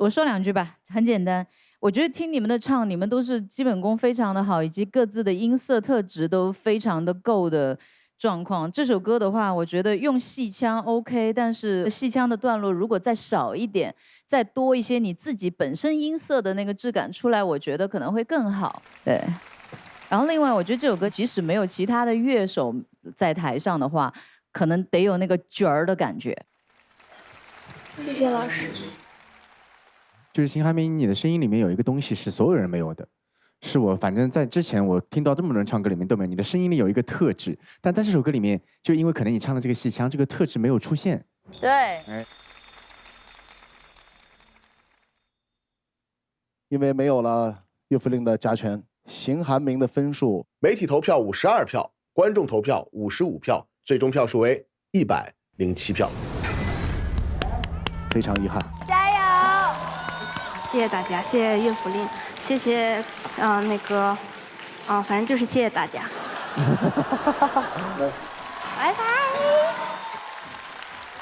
我说两句吧，很简单。我觉得听你们的唱，你们都是基本功非常的好，以及各自的音色特质都非常的够的状况。这首歌的话，我觉得用戏腔 OK， 但是戏腔的段落如果再少一点，再多一些你自己本身音色的那个质感出来，我觉得可能会更好。对。然后另外，我觉得这首歌即使没有其他的乐手在台上的话，可能得有那个角儿的感觉。谢谢老师。就是邢涵明，你的声音里面有一个东西是所有人没有的，是我反正在之前我听到这么多人唱歌里面都没有。你的声音里有一个特质，但在这首歌里面，就因为可能你唱的这个戏腔，这个特质没有出现。对。哎，因为没有了岳福令的加权，邢涵明的分数，媒体投票52票，观众投票55票，最终票数为107票。非常遗憾。加油！谢谢大家，谢谢岳福令，谢谢反正就是谢谢大家。拜拜。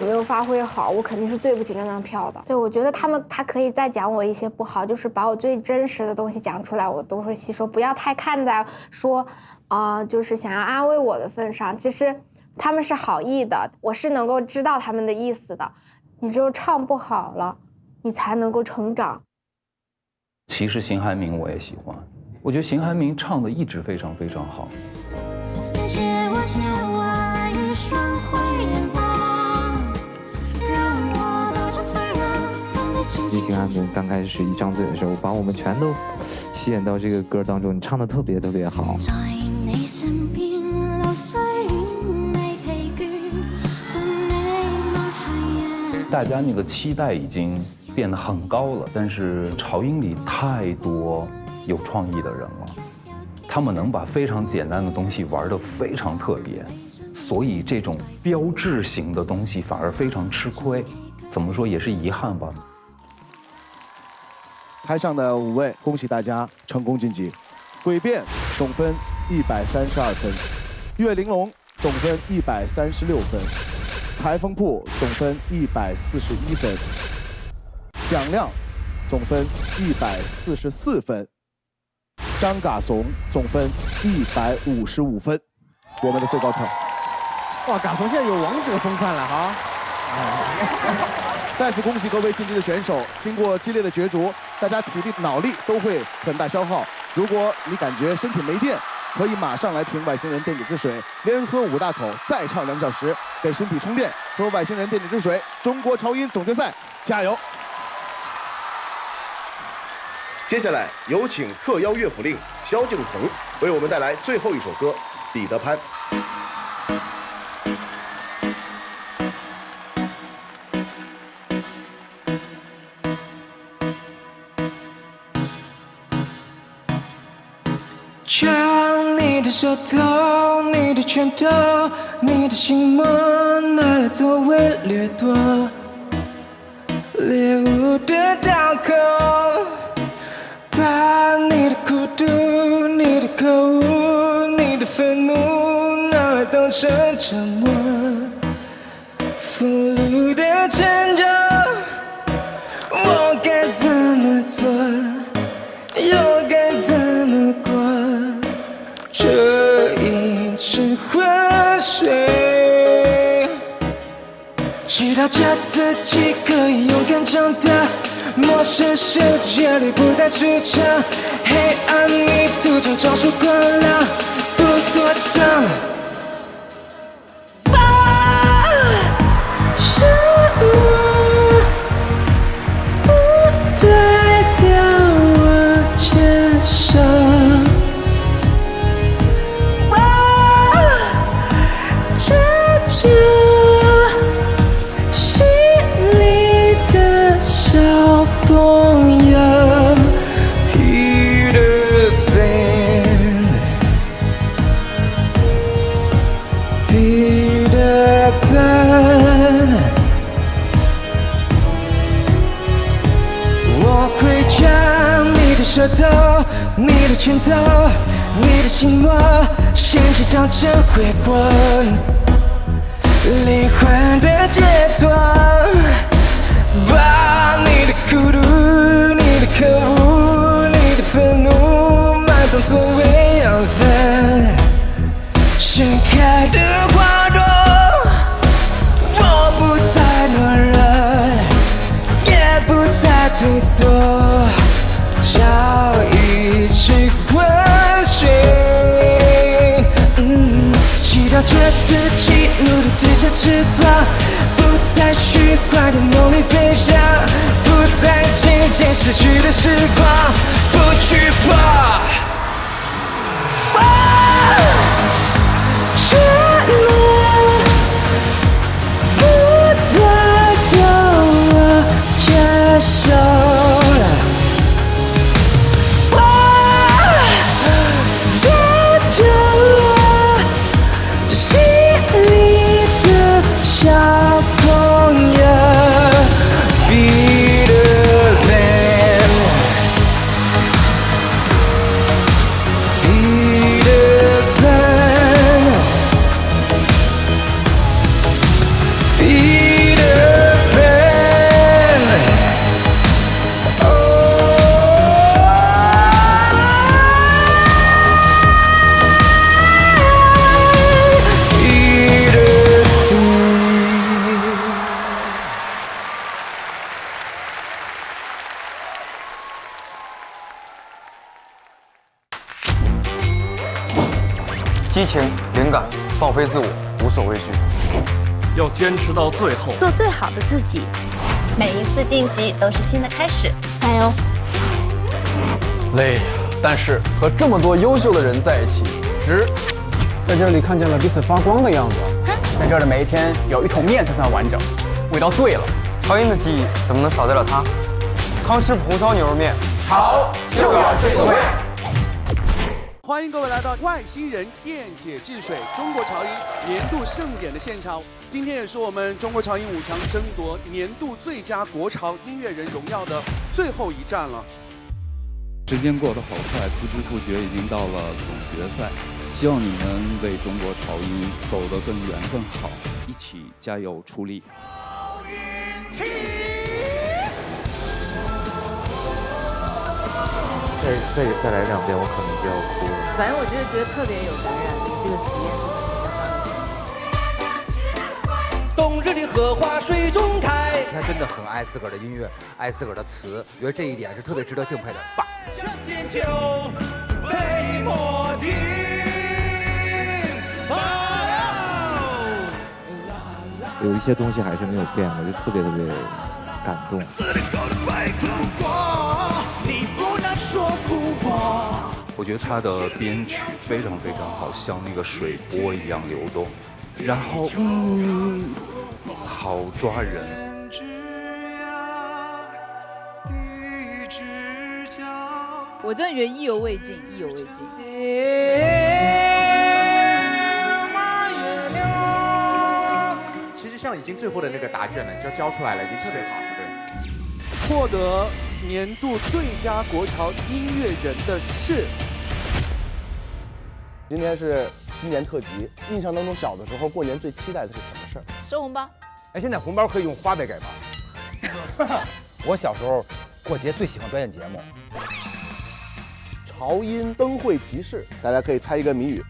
没有发挥好，我肯定是对不起这张票的。对，我觉得他可以再讲我一些不好，就是把我最真实的东西讲出来，我都会吸收，不要太看在说就是想要安慰我的份上。其实他们是好意的，我是能够知道他们的意思的。你只有唱不好了，你才能够成长。其实邢涵明我也喜欢，我觉得邢涵明唱的一直非常非常好。邢涵明刚开始一张嘴的时候，把我们全都吸引到这个歌当中，你唱的特别特别好。大家那个期待已经变得很高了，但是潮音里太多有创意的人了，他们能把非常简单的东西玩得非常特别，所以这种标志型的东西反而非常吃亏。怎么说也是遗憾吧。台上的5位，恭喜大家成功晋级。诡辩总分132分，岳玲珑总分136分，裁缝铺总分141分，蒋亮总分144分，张嘎怂总分155分，我们的最高票。哇，嘎怂现在有王者风范了哈！再次恭喜各位晋级的选手，经过激烈的角逐，大家体力、脑力都会很大消耗。如果你感觉身体没电，可以马上来瓶外星人电解质水，连喝5大口，再唱2小时，给身体充电。喝外星人电解质水，中国超音总决赛，加油！接下来有请特邀乐府令萧敬腾为我们带来最后一首歌《彼得潘》。将你的手头，你的拳头，你的心魔，拿来作为掠夺猎物的刀口，把你的孤独，你的可恶，你的愤怒，拿来当成沉默，俘虏的拯救，我该怎么做？又该怎么过这一池河水？祈祷着自己可以勇敢长大，陌生世界里不再出场，黑暗迷途中找出光亮，不躲藏。什么不代表我接受？这就心里的小朋友 Peter Pan Peter Pan， 我会将你的舌头，你的拳头，你的心魔，甚至当成回魂。灵魂的解脱，把你的孤独，你的可恶，你的愤怒埋葬作为养分。盛开的花朵，我不再懦弱，也不再退缩，找一池昏睡。祈祷着自己努力推下翅膀，不再虚幻的梦里飞翔，不再渐渐逝去的时光，不惧怕。什么不代表我接受？这就心里的小朋友 Peter Pan Peter Pan Peter Pan激情、灵感，放飞自我，无所畏惧。要坚持到最后，做最好的自己。每一次晋级都是新的开始，加油！累呀，但是和这么多优秀的人在一起，值。在这里看见了彼此发光的样子。在这儿的每一天，有一桶面才算完整，味道对了。超英的记忆怎么能少得了它？康师傅红烧牛肉面，炒就要这个味。欢迎各位来到外星人电解质水中国潮音年度盛典的现场。今天也是我们中国潮音5强争夺年度最佳国潮音乐人荣耀的最后一站了。时间过得好快，不知不觉已经到了总决赛。希望你们为中国潮音走得更远更好，一起加油出力。再来2遍，我可能就要哭了。反正我就是觉得特别有感染力，这个实验是没想到的。冬日的荷花水中开。他真的很爱自个儿的音乐，爱自个儿的词，我觉得这一点是特别值得敬佩的。爸。有一些东西还是没有变，我就特别感动。我觉得他的编曲非常非常好，像那个水波一样流动，然后好抓人。我真的觉得意犹未尽，意犹未尽。其实像已经最后的那个答卷了，就交出来了，已经特别好了。对，获得年度最佳国潮音乐人的是。今天是新年特辑，印象当中小的时候过年最期待的是什么事儿？收红包。哎，现在红包可以用花呗给吗？我小时候过节最喜欢表演节目。潮音灯会集市，大家可以猜一个谜语。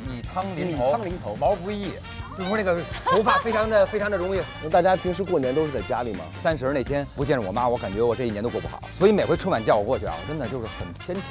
你汤临头，毛不易，就是说那个头发非常的容易。那大家平时过年都是在家里吗？30那天不见着我妈，我感觉我这一年都过不好，所以每回春晚叫我过去啊，我真的就是很牵强。